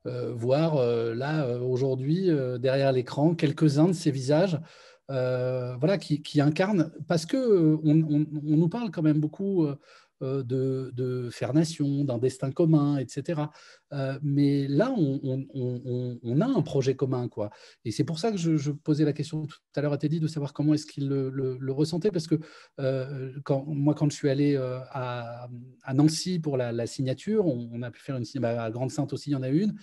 voir là, aujourd'hui, derrière l'écran, quelques-uns de ces visages voilà, qui incarne, parce qu'on on nous parle quand même beaucoup de faire nation, d'un destin commun, etc. Mais là, on a un projet commun, quoi. Et c'est pour ça que je posais la question tout à l'heure à Teddy de savoir comment est-ce qu'il le ressentait, parce que quand je suis allé à Nancy pour la signature, on a pu faire une à Grande-Sainte aussi, il y en a une.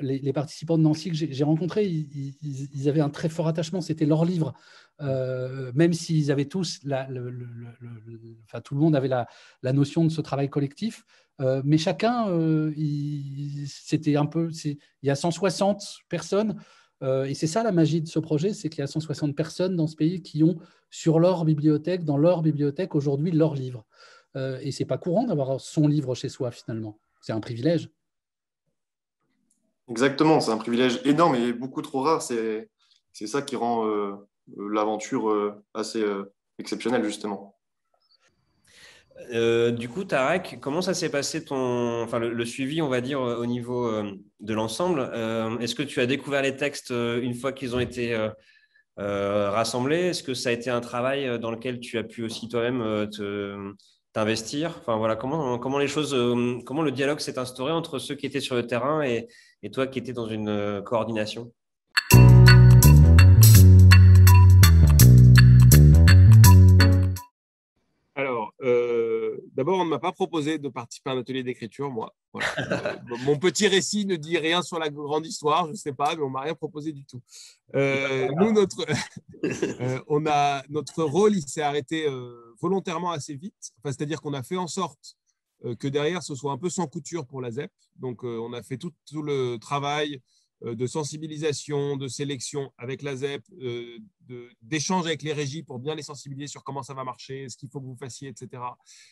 Les participants de Nancy que j'ai rencontrés, ils avaient un très fort attachement, c'était leur livre. Même s'ils avaient tous, enfin, tout le monde avait la notion de ce travail collectif, mais chacun, c'était un peu, il y a 160 personnes, et c'est ça la magie de ce projet, c'est qu'il y a 160 personnes dans ce pays qui ont sur leur bibliothèque, dans leur bibliothèque aujourd'hui, leur livre. Et c'est pas courant d'avoir son livre chez soi finalement, c'est un privilège. Exactement, c'est un privilège énorme et beaucoup trop rare. C'est ça qui rend l'aventure assez exceptionnelle, justement. Du coup, Tarek, comment ça s'est passé le suivi, on va dire, au niveau de l'ensemble? Est-ce que tu as découvert les textes une fois qu'ils ont été rassemblés? Est-ce que ça a été un travail dans lequel tu as pu aussi toi-même t'investir? Enfin voilà, comment les choses, comment le dialogue s'est instauré entre ceux qui étaient sur le terrain et toi qui étais dans une coordination? Alors, d'abord, on ne m'a pas proposé de participer à un atelier d'écriture, moi. Voilà. Mon petit récit ne dit rien sur la grande histoire, je ne sais pas, mais on ne m'a rien proposé du tout. Nous, notre rôle, il s'est arrêté volontairement assez vite. Enfin, c'est-à-dire qu'on a fait en sorte que derrière, ce soit un peu sans couture pour la ZEP. Donc, on a fait tout le travail de sensibilisation, de sélection avec la ZEP, d'échange avec les régies pour bien les sensibiliser sur comment ça va marcher, ce qu'il faut que vous fassiez, etc.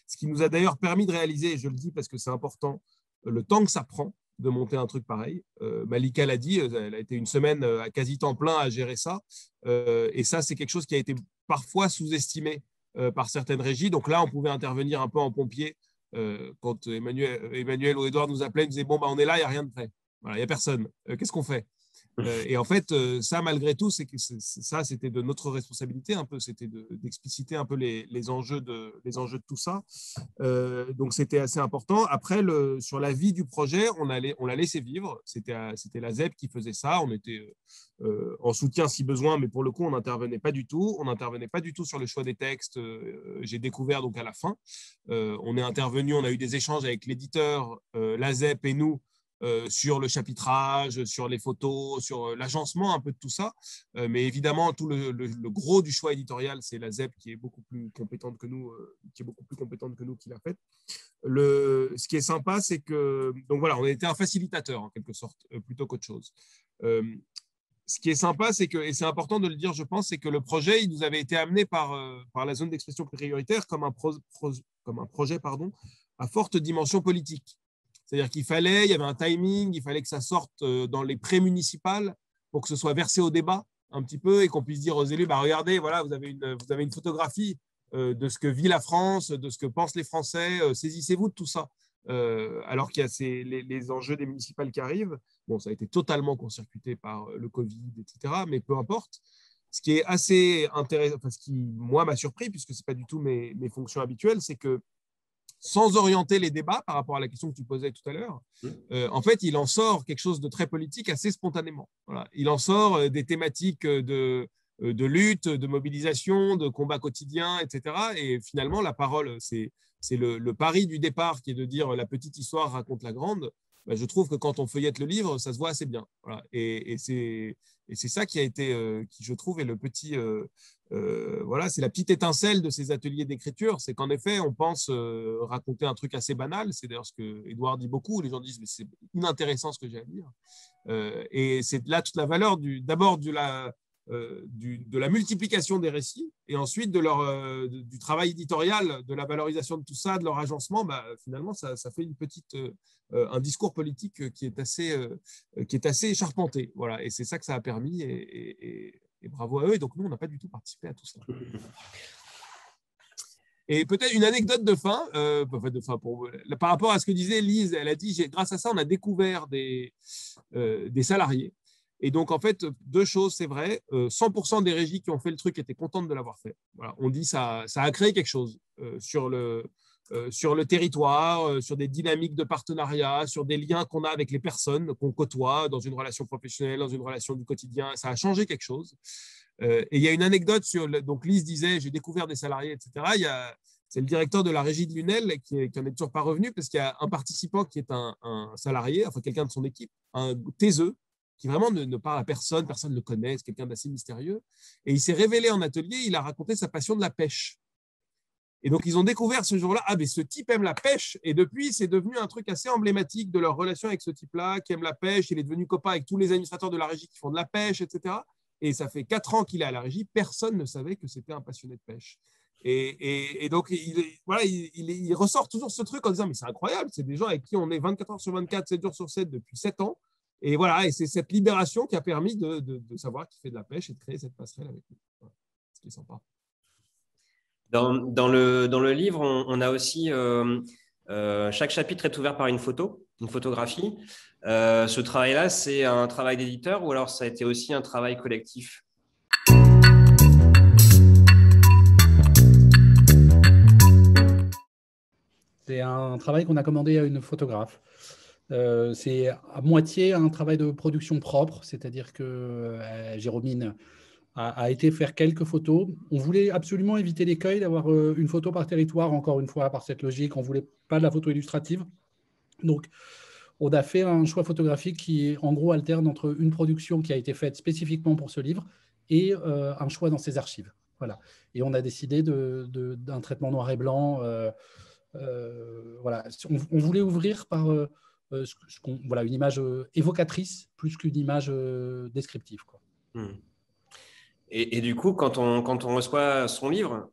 Ce qui nous a d'ailleurs permis de réaliser, et je le dis parce que c'est important, le temps que ça prend de monter un truc pareil. Malika l'a dit, elle a été une semaine à quasi temps plein à gérer ça. Et ça, c'est quelque chose qui a été parfois sous-estimé par certaines régies. Donc là, on pouvait intervenir un peu en pompier. Quand Emmanuel ou Edouard nous appelaient, ils nous disaient, bon, bah, on est là, il n'y a rien de prêt. Voilà, il n'y a personne. Qu'est-ce qu'on fait? Et en fait, ça, malgré tout, ça, c'était de notre responsabilité un peu, c'était d'expliciter un peu les enjeux de tout ça. Donc, c'était assez important. Après, sur la vie du projet, on l'a laissé vivre. C'était la ZEP qui faisait ça. On était en soutien si besoin, mais pour le coup, on n'intervenait pas du tout. On n'intervenait pas du tout sur le choix des textes. J'ai découvert donc à la fin. On est intervenu, on a eu des échanges avec l'éditeur, la ZEP et nous, sur le chapitrage, sur les photos, sur l'agencement un peu de tout ça. Mais évidemment, tout le gros du choix éditorial, c'est la ZEP qui est beaucoup plus compétente que nous, qui l'a fait. Ce qui est sympa, c'est que donc voilà, on a été un facilitateur en quelque sorte, plutôt qu'autre chose. Ce qui est sympa, c'est que, et c'est important de le dire, je pense, c'est que le projet, il nous avait été amené par la zone d'expression prioritaire comme un projet à forte dimension politique. C'est-à-dire qu'il il y avait un timing, il fallait que ça sorte dans les pré-municipales pour que ce soit versé au débat un petit peu et qu'on puisse dire aux élus, bah, regardez, voilà, vous avez une photographie de ce que vit la France, de ce que pensent les Français, saisissez-vous de tout ça. Alors qu'il y a les enjeux des municipales qui arrivent. Bon, ça a été totalement court-circuité par le Covid, etc., mais peu importe. Ce qui est assez intéressant, enfin, ce qui, moi, m'a surpris, puisque ce n'est pas du tout mes fonctions habituelles, c'est que sans orienter les débats par rapport à la question que tu posais tout à l'heure, en fait, il en sort quelque chose de très politique assez spontanément. Voilà. Il en sort des thématiques de lutte, de mobilisation, de combat quotidien, etc. Et finalement, la parole, c'est le pari du départ qui est de dire la petite histoire raconte la grande. Ben, je trouve que quand on feuillette le livre, ça se voit assez bien. Voilà. Et c'est ça qui a été, qui je trouve est le petit... voilà, c'est la petite étincelle de ces ateliers d'écriture, c'est qu'en effet, on pense raconter un truc assez banal. C'est d'ailleurs ce que Edouard dit beaucoup. Les gens disent, mais c'est inintéressant ce que j'ai à dire. Et c'est là toute la valeur d'abord de la multiplication des récits et ensuite du travail éditorial, de la valorisation de tout ça, de leur agencement. Bah, finalement, ça fait un discours politique qui est assez charpenté. Voilà, et c'est ça que ça a permis. Et bravo à eux. Et donc, nous, on n'a pas du tout participé à tout ça. Et peut-être une anecdote de fin, par rapport à ce que disait Lise. Elle a dit, grâce à ça, on a découvert des salariés Et donc, en fait, deux choses, c'est vrai. 100% des régies qui ont fait le truc étaient contentes de l'avoir fait. Voilà, on dit ça a créé quelque chose sur le territoire, sur des dynamiques de partenariat, sur des liens qu'on a avec les personnes qu'on côtoie dans une relation professionnelle, dans une relation du quotidien. Ça a changé quelque chose. Et il y a une anecdote donc Lise disait, j'ai découvert des salariés, etc. C'est le directeur de la régie de Lunel qui n'en est toujours pas revenu parce qu'il y a un participant qui est un salarié, enfin quelqu'un de son équipe, un taiseux, qui vraiment ne parle à personne, personne ne le connaît, c'est quelqu'un d'assez mystérieux. Et il s'est révélé en atelier, il a raconté sa passion de la pêche. Et donc, ils ont découvert ce jour-là, mais ce type aime la pêche. Et depuis, c'est devenu un truc assez emblématique de leur relation avec ce type-là, qui aime la pêche. Il est devenu copain avec tous les administrateurs de la régie qui font de la pêche, etc. Et ça fait 4 ans qu'il est à la régie. Personne ne savait que c'était un passionné de pêche. Et donc, il ressort toujours ce truc en disant, mais c'est incroyable, c'est des gens avec qui on est 24 heures sur 24, 7 jours sur 7 depuis 7 ans. Et voilà, et c'est cette libération qui a permis de savoir qu'il fait de la pêche et de créer cette passerelle avec lui. Voilà, ce qui est sympa. Dans le livre, on a aussi chaque chapitre est ouvert par une photographie. Ce travail-là, c'est un travail d'éditeur ou alors ça a été aussi un travail collectif? C'est un travail qu'on a commandé à une photographe. C'est à moitié un travail de production propre, c'est-à-dire que Jérôme a été faire quelques photos. On voulait absolument éviter l'écueil d'avoir une photo par territoire, encore une fois, par cette logique. On ne voulait pas de la photo illustrative. Donc, on a fait un choix photographique qui, en gros, alterne entre une production qui a été faite spécifiquement pour ce livre et un choix dans ses archives. Voilà. Et on a décidé d'un traitement noir et blanc. Voilà. On voulait ouvrir par voilà, une image évocatrice plus qu'une image descriptive, quoi. Et du coup, quand on reçoit son livre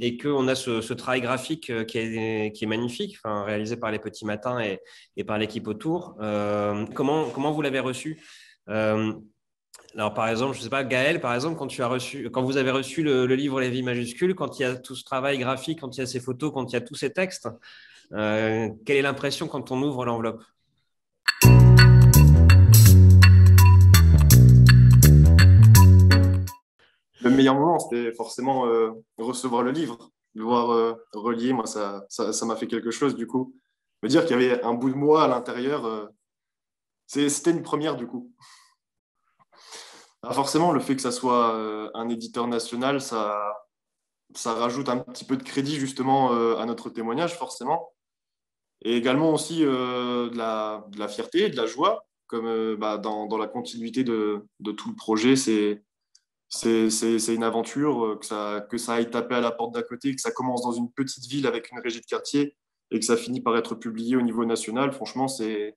et qu'on a ce travail graphique qui est magnifique, enfin, réalisé par les Petits Matins et par l'équipe autour, comment vous l'avez reçu? Alors, par exemple, je ne sais pas, Gaël, par exemple, quand vous avez reçu le livre Les Vies majuscules, quand il y a tout ce travail graphique, quand il y a ces photos, quand il y a tous ces textes, quelle est l'impression quand on ouvre l'enveloppe? Le meilleur moment, c'était forcément recevoir le livre, le voir relié. Moi, ça m'a fait quelque chose, du coup. Me dire qu'il y avait un bout de moi à l'intérieur, c'était une première, du coup. Alors forcément, le fait que ça soit un éditeur national, ça rajoute un petit peu de crédit, justement, à notre témoignage, forcément. Et également aussi de la fierté, de la joie, comme dans la continuité de tout le projet, c'est une aventure, que ça aille taper à la porte d'à côté, que ça commence dans une petite ville avec une régie de quartier et que ça finit par être publié au niveau national. Franchement, c'est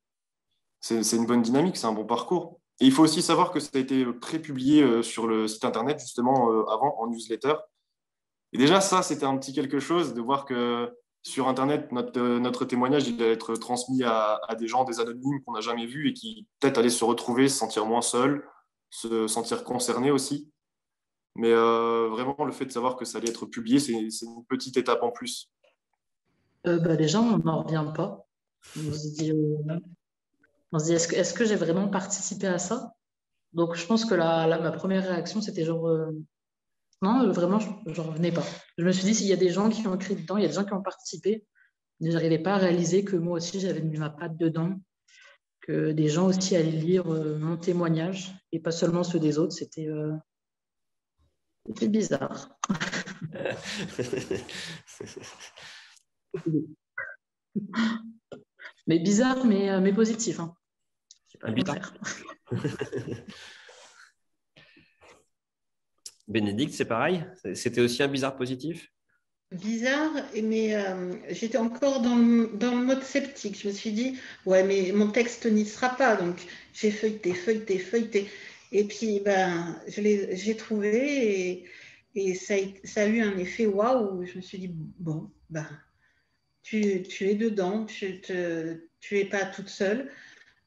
une bonne dynamique, c'est un bon parcours. Et il faut aussi savoir que ça a été pré-publié sur le site internet, justement, avant, en newsletter. Et déjà, ça, c'était un petit quelque chose de voir que sur internet, notre témoignage, il allait être transmis à des gens, des anonymes qu'on n'a jamais vus et qui peut-être allaient se retrouver, se sentir moins seuls, se sentir concernés aussi. Mais vraiment, le fait de savoir que ça allait être publié, c'est une petite étape en plus. Déjà, on n'en revient pas. On se dit, est-ce que j'ai vraiment participé à ça? Donc, je pense que ma première réaction, c'était genre, non, vraiment, je n'en revenais pas. Je me suis dit, s'il y a des gens qui ont écrit dedans, il y a des gens qui ont participé, mais je n'arrivais pas à réaliser que moi aussi, j'avais mis ma patte dedans, que des gens aussi allaient lire mon témoignage et pas seulement ceux des autres. C'était bizarre. Mais bizarre, mais positif. Hein. C'est pas le contraire. Bénédicte, c'est pareil? C'était aussi un bizarre positif? Bizarre, mais j'étais encore dans le mode sceptique. Je me suis dit, ouais, mais mon texte n'y sera pas. Donc, j'ai feuilleté. Et puis, j'ai trouvé et ça a eu un effet waouh. Je me suis dit, bon, tu es dedans, tu es pas toute seule,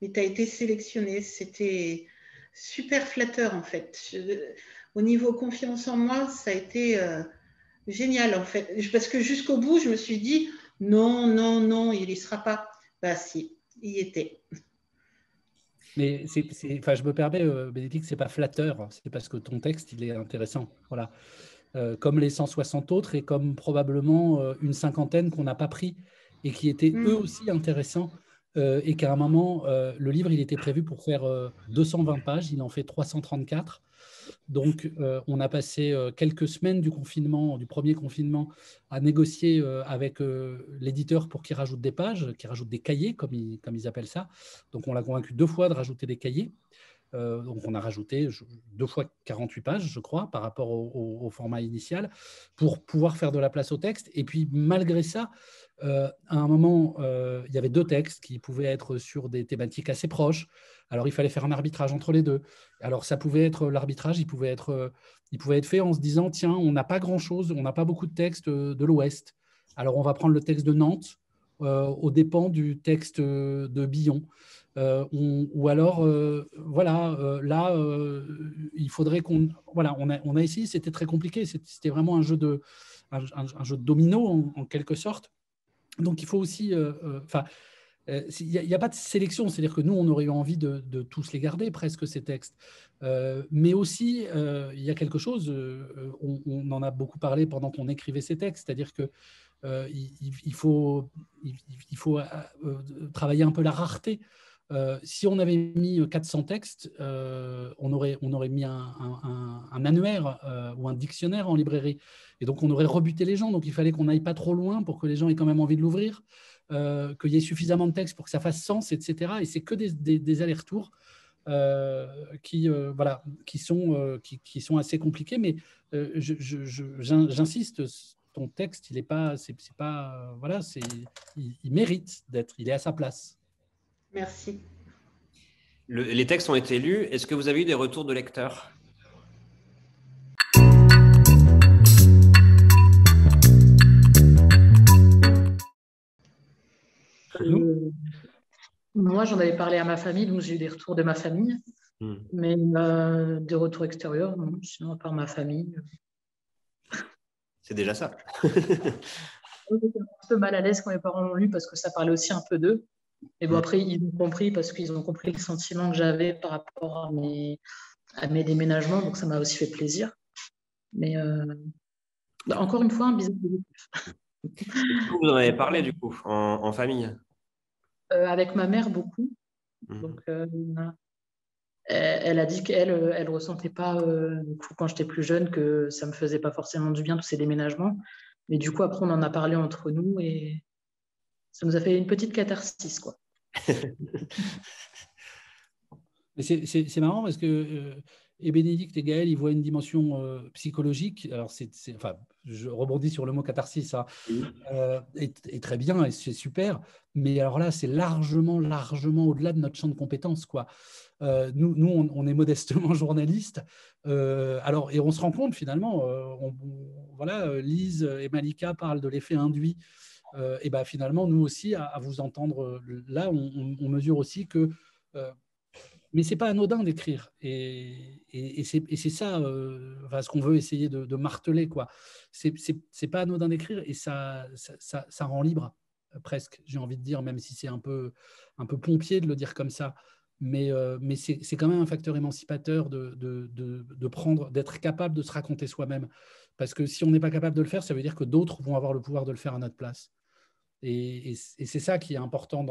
mais tu as été sélectionnée. C'était super flatteur, en fait. Au niveau confiance en moi, ça a été génial, en fait. Parce que jusqu'au bout, je me suis dit, non, il n'y sera pas. Si, il y était. Mais enfin, je me permets, Bénédicte, ce n'est pas flatteur, c'est parce que ton texte, il est intéressant. Voilà. Comme les 160 autres et comme probablement une cinquantaine qu'on n'a pas pris et qui étaient eux aussi intéressants. Et qu'à un moment, le livre, il était prévu pour faire 220 pages, il en fait 334. Donc, on a passé quelques semaines du premier confinement, à négocier avec l'éditeur pour qu'il rajoute des pages, qu'il rajoute des cahiers, comme ils appellent ça. Donc, on l'a convaincu 2 fois de rajouter des cahiers. Donc, on a rajouté 2 fois 48 pages, je crois, par rapport au format initial, pour pouvoir faire de la place au texte. Et puis, malgré ça, à un moment, il y avait 2 textes qui pouvaient être sur des thématiques assez proches. Alors, il fallait faire un arbitrage entre les 2. Alors, ça pouvait être l'arbitrage, il pouvait être fait en se disant, tiens, on n'a pas grand-chose, on n'a pas beaucoup de textes de l'Ouest. Alors, on va prendre le texte de Nantes aux dépens du texte de Billon. Ou alors, là, il faudrait qu'on... Voilà, on a essayé, c'était très compliqué, c'était vraiment un jeu de domino, en quelque sorte. Donc, il faut aussi... il n'y a pas de sélection, c'est-à-dire que nous, on aurait eu envie de tous les garder, presque, ces textes. Mais aussi, il y a quelque chose, on en a beaucoup parlé pendant qu'on écrivait ces textes, c'est-à-dire que il faut travailler un peu la rareté. Si on avait mis 400 textes, on aurait mis un annuaire ou un dictionnaire en librairie. Et donc, on aurait rebuté les gens. Donc, il fallait qu'on n'aille pas trop loin pour que les gens aient quand même envie de l'ouvrir, qu'il y ait suffisamment de textes pour que ça fasse sens, etc. Et c'est que des allers-retours qui sont assez compliqués. Mais j'insiste, ton texte, il mérite d'être, il est à sa place. Merci. Les textes ont été lus. Est-ce que vous avez eu des retours de lecteurs ? Moi, j'en avais parlé à ma famille, donc j'ai eu des retours de ma famille. Mais des retours extérieurs, non, sinon à part ma famille. C'est déjà ça. J'étais un peu mal à l'aise quand mes parents l'ont lu parce que ça parlait aussi un peu d'eux. Et bon, après, ils ont compris parce qu'ils ont compris le sentiment que j'avais par rapport à mes déménagements, donc ça m'a aussi fait plaisir. Mais encore une fois, un bisou positif. Vous en avez parlé du coup en famille ? Avec ma mère, beaucoup. Donc, elle a dit qu'elle ressentait pas, du coup, quand j'étais plus jeune, que ça me faisait pas forcément du bien tous ces déménagements. Mais du coup, après, on en a parlé entre nous et ça nous a fait une petite catharsis, quoi. Mais c'est marrant parce que et Bénédicte et Gaël, ils voient une dimension psychologique. Alors, je rebondis sur le mot catharsis, hein, et très bien, et c'est super. Mais alors là, c'est largement au-delà de notre champ de compétences, quoi. Nous, on est modestement journalistes. Et on se rend compte finalement, Lise et Malika parlent de l'effet induit. Et ben finalement, nous aussi, à vous entendre là, on mesure aussi que. Mais ce n'est pas anodin d'écrire. Et c'est ça ce qu'on veut essayer de marteler, quoi. C'est pas anodin d'écrire et ça rend libre, presque, j'ai envie de dire, même si c'est un peu pompier de le dire comme ça. Mais c'est quand même un facteur émancipateur d'être capable de se raconter soi-même. Parce que si on n'est pas capable de le faire, ça veut dire que d'autres vont avoir le pouvoir de le faire à notre place. Et c'est ça qui est important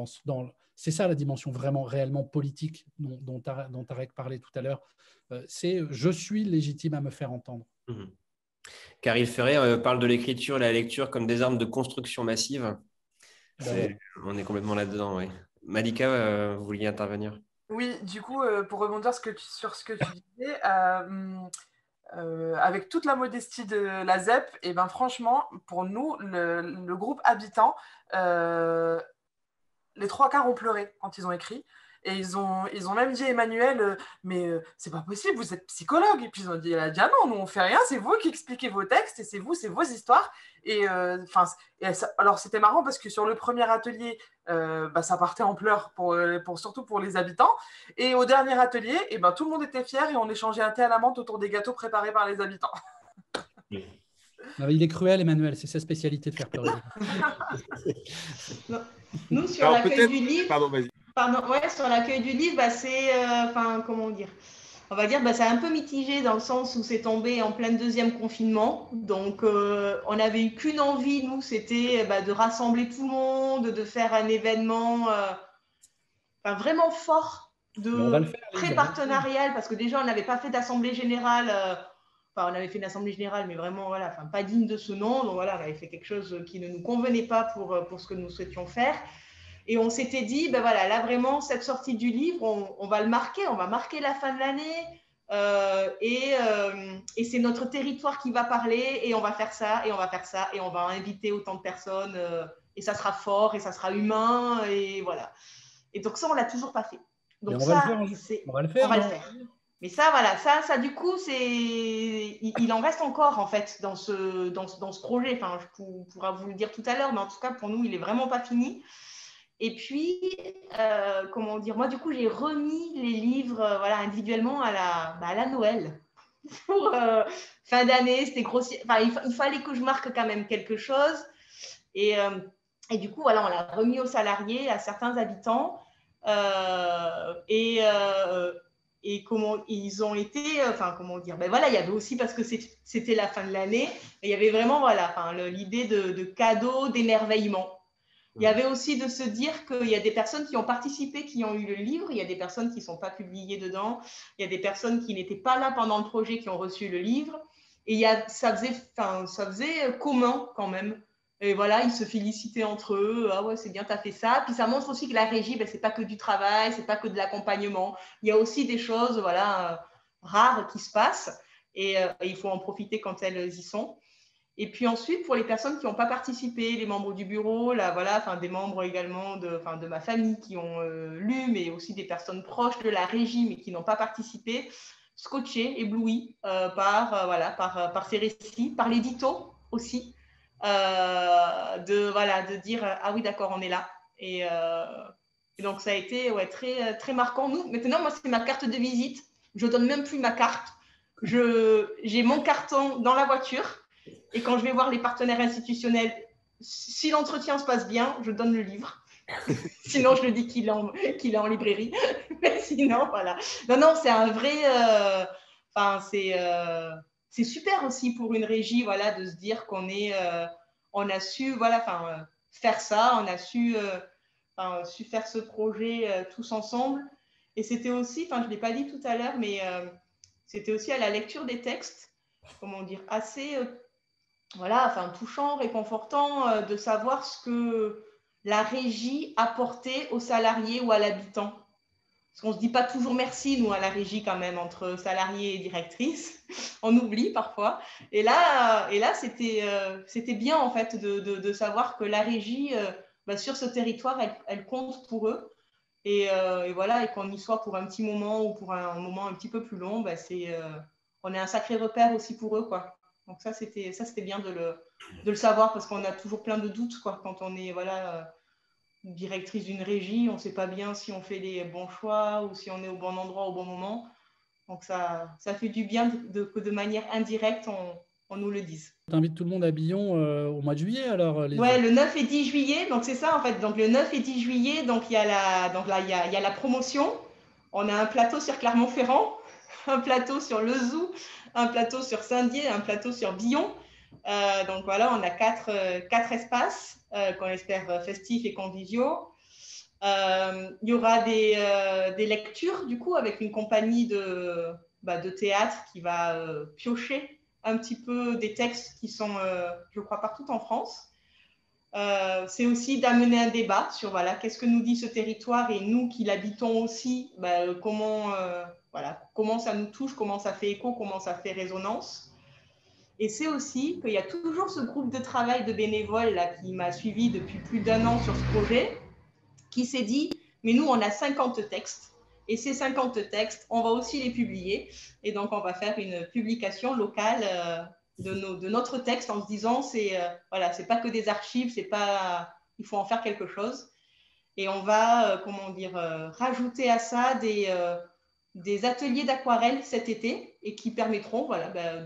c'est ça la dimension vraiment réellement politique dont Tarek parlait tout à l'heure. C'est je suis légitime à me faire entendre. Caril Ferret parle de l'écriture et la lecture comme des armes de construction massive. On est complètement là-dedans, oui. Malika, vous vouliez intervenir ? Oui, du coup, pour rebondir sur ce que tu disais, avec toute la modestie de la ZEP, et ben franchement, pour nous, le groupe Habitant, les 3/4 ont pleuré quand ils ont écrit. Et ils ont même dit à Emmanuel, mais c'est pas possible, vous êtes psychologue. Et puis ils ont dit, elle a dit, ah non, nous on fait rien, c'est vous qui expliquez vos textes et c'est vos histoires. Et alors c'était marrant parce que sur le premier atelier, ça partait en pleurs surtout pour les habitants. Et au dernier atelier, tout le monde était fier et on échangeait un thé à la menthe autour des gâteaux préparés par les habitants. Il est cruel, Emmanuel, c'est sa spécialité de faire pleurer. Nous, sur la feuille du livre, pardon, vas-y. Pardon, ouais, sur l'accueil du livre, c'est, comment dire, on va dire, c'est un peu mitigé dans le sens où c'est tombé en plein deuxième confinement. Donc, on n'avait eu qu'une envie, nous, c'était de rassembler tout le monde, de faire un événement vraiment fort, On va le faire, Lise, très partenarial, parce que déjà, on n'avait pas fait d'assemblée générale. On avait fait une assemblée générale, mais vraiment, voilà, pas digne de ce nom. Donc, voilà, on avait fait quelque chose qui ne nous convenait pas pour ce que nous souhaitions faire. Et on s'était dit, voilà, là, vraiment, cette sortie du livre, on va le marquer, on va marquer la fin de l'année. Et c'est notre territoire qui va parler, et on va faire ça, et on va faire ça, et on va inviter autant de personnes, et ça sera fort, et ça sera humain, et voilà. Et donc ça, on ne l'a toujours pas fait. Donc on va le faire. Mais ça, voilà, ça du coup, il en reste encore, en fait, dans ce projet. Enfin, je pourrais vous le dire tout à l'heure, mais en tout cas, pour nous, il n'est vraiment pas fini. Et puis, comment dire, moi, du coup, j'ai remis les livres individuellement à la Noël. Pour fin d'année, c'était grossier. Enfin, il fallait que je marque quand même quelque chose. Et du coup, voilà, on l'a remis aux salariés, à certains habitants. Et comment ils ont été, comment dire, voilà, il y avait aussi, parce que c'était la fin de l'année, et il y avait vraiment, voilà, l'idée de cadeaux, d'émerveillement. Il y avait aussi de se dire qu'il y a des personnes qui ont participé, qui ont eu le livre, il y a des personnes qui ne sont pas publiées dedans, il y a des personnes qui n'étaient pas là pendant le projet qui ont reçu le livre, et ça faisait commun quand même. Et voilà, ils se félicitaient entre eux. Ah ouais, c'est bien, tu as fait ça. Puis ça montre aussi que la régie, c'est pas que du travail, c'est pas que de l'accompagnement. Il y a aussi des choses rares qui se passent, et il faut en profiter quand elles y sont. Et puis ensuite, pour les personnes qui n'ont pas participé, les membres du bureau, des membres également de ma famille qui ont lu, mais aussi des personnes proches de la régie, mais qui n'ont pas participé, scotchés, éblouis par ces récits, par l'édito aussi, de dire ah oui, d'accord, on est là. Et donc, ça a été très, très marquant. Maintenant, moi, c'est ma carte de visite. Je ne donne même plus ma carte. J'ai mon carton dans la voiture. Et quand je vais voir les partenaires institutionnels, si l'entretien se passe bien, je donne le livre. Sinon, je le dis qu'il est en librairie. Mais sinon, voilà. Non, c'est un vrai... c'est super aussi pour une régie, de se dire qu'on on a su, faire ça, on a su faire ce projet tous ensemble. Et c'était aussi, je ne l'ai pas dit tout à l'heure, mais c'était aussi à la lecture des textes, comment dire, assez... touchant, réconfortant de savoir ce que la régie apportait aux salariés ou à l'habitant. Parce qu'on ne se dit pas toujours merci, nous, à la régie, quand même, entre salariés et directrices. On oublie parfois. Et là c'était bien, en fait, de savoir que la régie, sur ce territoire, elle compte pour eux. Et voilà, et qu'on y soit pour un petit moment ou pour un moment un petit peu plus long, on est un sacré repère aussi pour eux, quoi. Donc ça, c'était bien de le savoir, parce qu'on a toujours plein de doutes, quoi, quand on est directrice d'une régie, on ne sait pas bien si on fait les bons choix ou si on est au bon endroit au bon moment. Donc ça fait du bien que de manière indirecte, on nous le dise. Tu invites tout le monde à Billon au mois de juillet, alors, Lise ? Ouais, le 9 et 10 juillet, donc c'est ça, en fait. Donc le 9 et 10 juillet, donc il y a la promotion. On a un plateau sur Clermont-Ferrand, un plateau sur Le Zou, un plateau sur Saint-Dié, un plateau sur Billon. Donc voilà, on a quatre espaces qu'on espère festifs et conviviaux. Il y aura des lectures, du coup, avec une compagnie de théâtre qui va piocher un petit peu des textes qui sont, je crois, partout en France. C'est aussi d'amener un débat sur qu'est-ce que nous dit ce territoire, et nous qui l'habitons aussi, comment ça nous touche, comment ça fait écho, comment ça fait résonance. Et c'est aussi qu'il y a toujours ce groupe de travail de bénévoles là, qui m'a suivi depuis plus d'1 an sur ce projet, qui s'est dit, mais nous, on a 50 textes. Et ces 50 textes, on va aussi les publier. Et donc, on va faire une publication locale de notre texte, en se disant, c'est pas que des archives, il faut en faire quelque chose. Et on va, rajouter à ça des ateliers d'aquarelle cet été, et qui permettront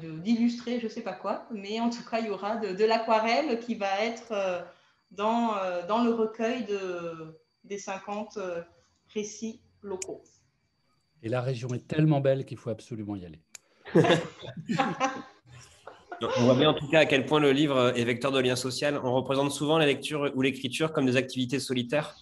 d'illustrer je ne sais pas quoi, mais en tout cas, il y aura de l'aquarelle qui va être dans le recueil des 50 récits locaux. Et la région est tellement belle qu'il faut absolument y aller. On voit bien en tout cas à quel point le livre est vecteur de lien social. On représente souvent la lecture ou l'écriture comme des activités solitaires.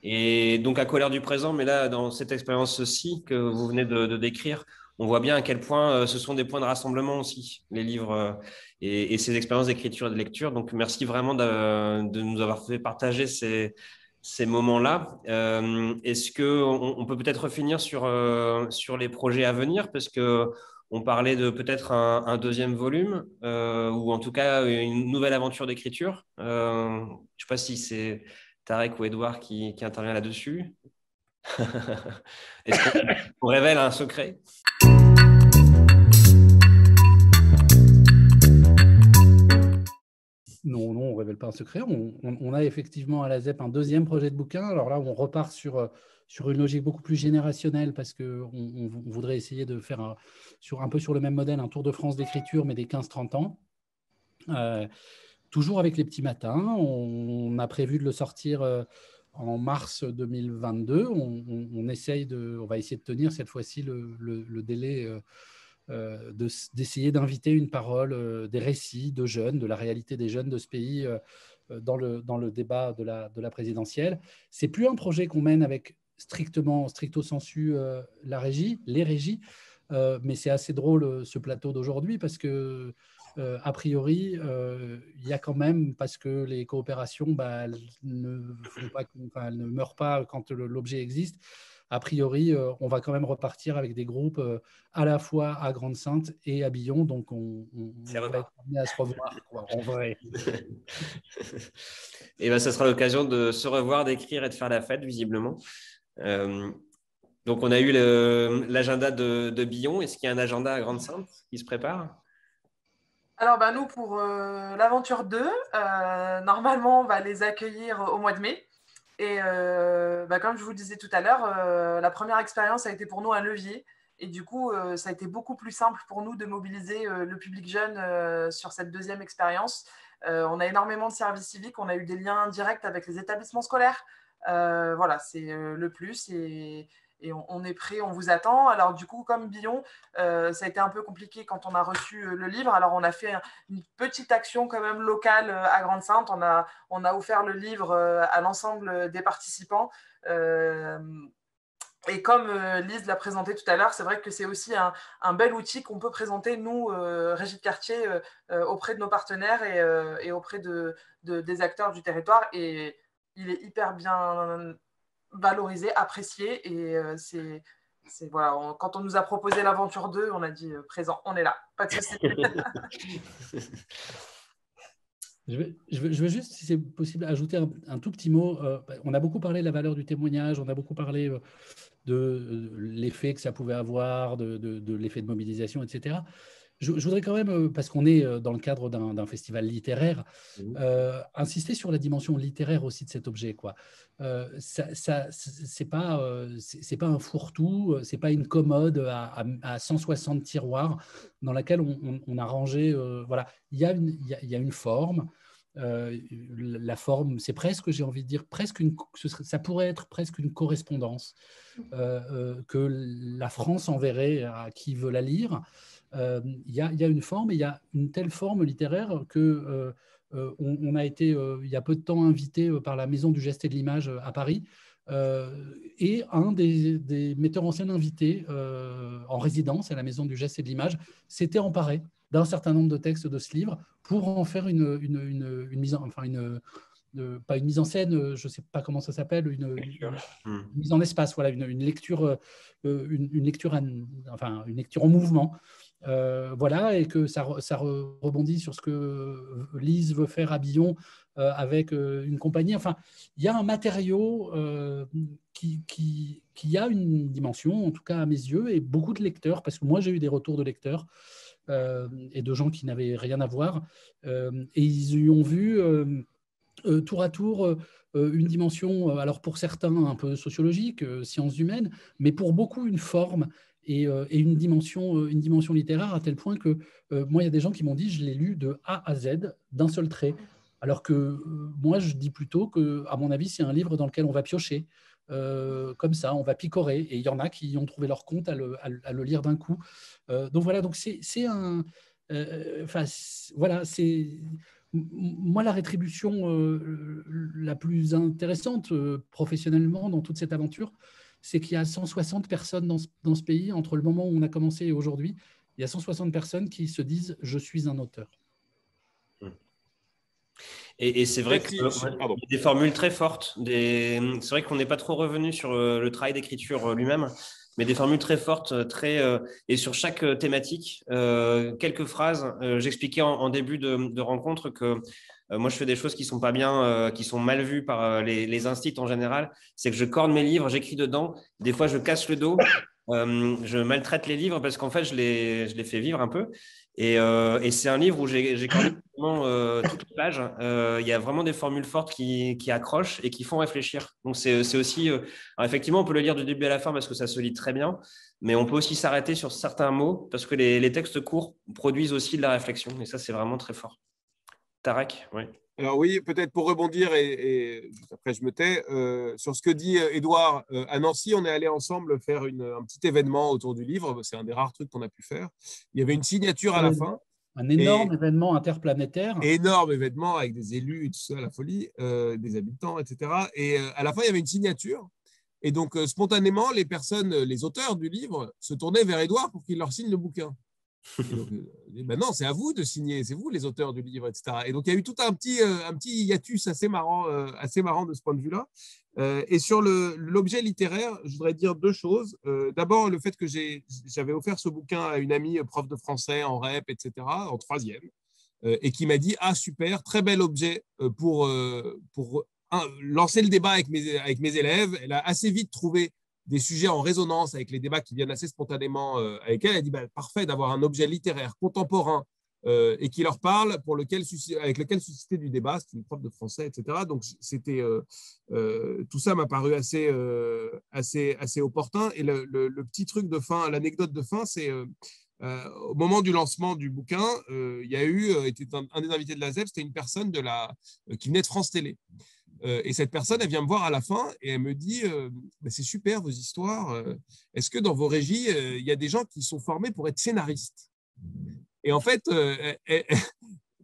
Et donc à Colère du présent, mais là, dans cette expérience-ci que vous venez de décrire, on voit bien à quel point ce sont des points de rassemblement aussi, les livres et ces expériences d'écriture et de lecture. Donc merci vraiment de nous avoir fait partager ces moments-là. Est-ce qu'on peut peut-être finir sur les projets à venir, parce qu'on parlait de peut-être un deuxième volume ou en tout cas une nouvelle aventure d'écriture. Je ne sais pas si c'est Tarek ou Edouard qui intervient là-dessus. Est-ce qu'on révèle un secret? Non, on ne révèle pas un secret. On a effectivement à la ZEP un deuxième projet de bouquin. Alors là, on repart sur une logique beaucoup plus générationnelle, parce qu'on voudrait essayer de faire un peu sur le même modèle, un tour de France d'écriture, mais des 15-30 ans. Toujours avec les petits matins. On a prévu de le sortir en mars 2022. On va essayer de tenir cette fois-ci le délai d'essayer d'inviter une parole, des récits de jeunes, de la réalité des jeunes de ce pays dans le débat de la présidentielle. C'est plus un projet qu'on mène avec stricto sensu les régies, mais c'est assez drôle ce plateau d'aujourd'hui, parce que a priori, il y a quand même, parce que les coopérations, elles ne meurent pas quand l'objet existe. A priori, on va quand même repartir avec des groupes à la fois à Grande-Synthe et à Billon, donc on va être amené à se revoir, quoi, en vrai. Et ben, ça sera l'occasion de se revoir, d'écrire et de faire la fête, visiblement. Donc, on a eu l'agenda de Billon. Est-ce qu'il y a un agenda à Grande-Synthe qui se prépare? Alors, nous, pour l'aventure 2, normalement, on va les accueillir au mois de mai. Et comme je vous le disais tout à l'heure, la première expérience a été pour nous un levier. Et du coup, ça a été beaucoup plus simple pour nous de mobiliser le public jeune sur cette deuxième expérience. On a énormément de services civiques, on a eu des liens directs avec les établissements scolaires. Voilà, c'est le plus. Et on est prêt, on vous attend. Alors du coup, comme Billon, ça a été un peu compliqué quand on a reçu le livre. Alors on a fait une petite action quand même locale à Grande-Synthe. On a offert le livre à l'ensemble des participants. Et comme Lise l'a présenté tout à l'heure, c'est vrai que c'est aussi un bel outil qu'on peut présenter, nous, Régie de quartier, auprès de nos partenaires et auprès des acteurs du territoire. Et il est hyper bien valorisé, apprécié, et voilà, quand on nous a proposé l'aventure 2, on a dit présent, on est là, pas de souci. Je veux juste, si c'est possible, ajouter un tout petit mot. On a beaucoup parlé de la valeur du témoignage, on a beaucoup parlé de l'effet que ça pouvait avoir, de l'effet de mobilisation, etc. Je voudrais quand même, parce qu'on est dans le cadre d'un festival littéraire, insister sur la dimension littéraire aussi de cet objet, quoi. C'est pas un fourre-tout, c'est pas une commode à 160 tiroirs dans laquelle on a rangé. Voilà, il y a une forme. La forme, c'est presque, j'ai envie de dire, ça pourrait être presque une correspondance que la France enverrait à qui veut la lire. Il y a une forme, et il y a une telle forme littéraire que on a été il y a peu de temps invité par la Maison du Geste et de l'Image à Paris, et un des metteurs en scène invités en résidence à la Maison du Geste et de l'Image s'était emparé d'un certain nombre de textes de ce livre pour en faire une mise en, enfin pas une mise en scène, je ne sais pas comment ça s'appelle, une mise en espace, voilà, une lecture, une lecture en mouvement. Voilà, et que ça rebondit sur ce que Lise veut faire à Billon avec une compagnie. Enfin, il y a un matériau qui a une dimension, en tout cas à mes yeux, et beaucoup de lecteurs, parce que moi j'ai eu des retours de lecteurs et de gens qui n'avaient rien à voir, et ils y ont vu tour à tour une dimension, alors pour certains un peu sociologique, sciences humaines, mais pour beaucoup une forme et une dimension littéraire, à tel point que moi, il y a des gens qui m'ont dit, je l'ai lu de A à Z, d'un seul trait. Alors que moi, je dis plutôt que, à mon avis, c'est un livre dans lequel on va piocher, comme ça, on va picorer. Et il y en a qui ont trouvé leur compte à le lire d'un coup. Donc voilà, donc c'est un... voilà, c'est... Moi, la rétribution la plus intéressante professionnellement dans toute cette aventure, c'est qu'il y a 160 personnes dans ce pays, entre le moment où on a commencé et aujourd'hui, il y a 160 personnes qui se disent « je suis un auteur ». Et c'est vrai qu'il y a des formules très fortes. C'est vrai qu'on n'est pas trop revenu sur le travail d'écriture lui-même, mais des formules très fortes, et sur chaque thématique, quelques phrases. J'expliquais en début de rencontre que moi, je fais des choses qui sont pas bien, qui sont mal vues par les instits en général. C'est que je corne mes livres, j'écris dedans. Des fois, je casse le dos. Je maltraite les livres parce qu'en fait, je les fais vivre un peu. Et c'est un livre où j'ai corné toutes les pages. Il y a vraiment des formules fortes qui accrochent et qui font réfléchir. Donc, c'est aussi… alors effectivement, on peut le lire du début à la fin parce que ça se lit très bien, mais on peut aussi s'arrêter sur certains mots parce que les textes courts produisent aussi de la réflexion. Et ça, c'est vraiment très fort. Tarek, oui. Alors oui, peut-être pour rebondir, et après je me tais, sur ce que dit Édouard, à Nancy, on est allé ensemble faire un petit événement autour du livre. C'est un des rares trucs qu'on a pu faire. Il y avait une signature à la fin. Un énorme événement interplanétaire. Énorme événement avec des élus et tout ça, la folie, des habitants, etc. Et à la fin, il y avait une signature. Et donc, spontanément, les auteurs du livre se tournaient vers Édouard pour qu'il leur signe le bouquin. Et donc, non, c'est à vous de signer, c'est vous les auteurs du livre, etc. Et donc, il y a eu tout un petit hiatus assez marrant de ce point de vue-là. Et sur l'objet littéraire, je voudrais dire deux choses. D'abord, le fait que j'avais offert ce bouquin à une amie prof de français en REP, etc., en troisième, et qui m'a dit « Ah, super, très bel objet pour lancer le débat avec mes élèves ». Elle a assez vite trouvé des sujets en résonance avec les débats qui viennent assez spontanément avec elle. Elle dit parfait d'avoir un objet littéraire contemporain et qui leur parle, avec lequel susciter du débat. C'est une prof de français, etc. Donc, tout ça m'a paru assez opportun. Et le petit truc de fin, l'anecdote de fin, c'est au moment du lancement du bouquin, il y a eu, un des invités de la ZEP, c'était une personne qui venait de France Télé. Et cette personne, elle vient me voir à la fin et elle me dit c'est super vos histoires. Est-ce que dans vos régies, il y a des gens qui sont formés pour être scénaristes? Et en fait,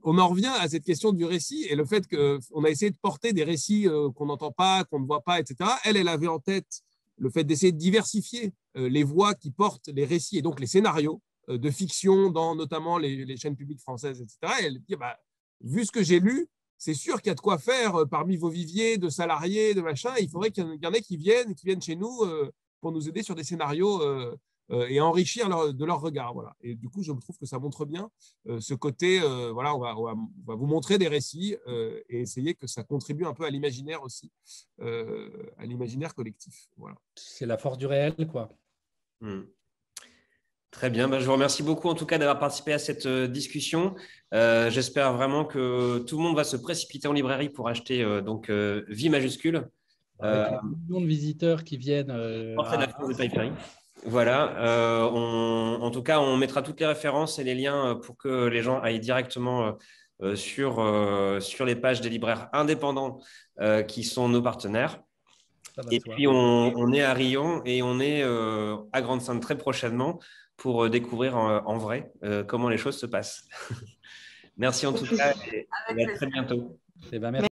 on en revient à cette question du récit et le fait qu'on a essayé de porter des récits qu'on n'entend pas, qu'on ne voit pas, etc. Elle avait en tête le fait d'essayer de diversifier les voix qui portent les récits et donc les scénarios de fiction dans notamment les chaînes publiques françaises, etc. Et elle dit vu ce que j'ai lu, c'est sûr qu'il y a de quoi faire parmi vos viviers de salariés, de machin. Il faudrait qu'il y en ait qui viennent chez nous pour nous aider sur des scénarios et enrichir de leur regard. Voilà. Et du coup, je trouve que ça montre bien ce côté, voilà, on va vous montrer des récits et essayer que ça contribue un peu à l'imaginaire aussi, à l'imaginaire collectif. Voilà. C'est la force du réel, quoi. Très bien, je vous remercie beaucoup en tout cas d'avoir participé à cette discussion. J'espère vraiment que tout le monde va se précipiter en librairie pour acheter Vie majuscule. Avec les millions de visiteurs qui viennent. Portrait de la France de Taipei. Voilà, en tout cas, on mettra toutes les références et les liens pour que les gens aillent directement sur les pages des libraires indépendants qui sont nos partenaires. Et puis, on est à Riom et on est à Grande-Synthe très prochainement pour découvrir en vrai comment les choses se passent. Merci en tout cas et à très bientôt. Merci.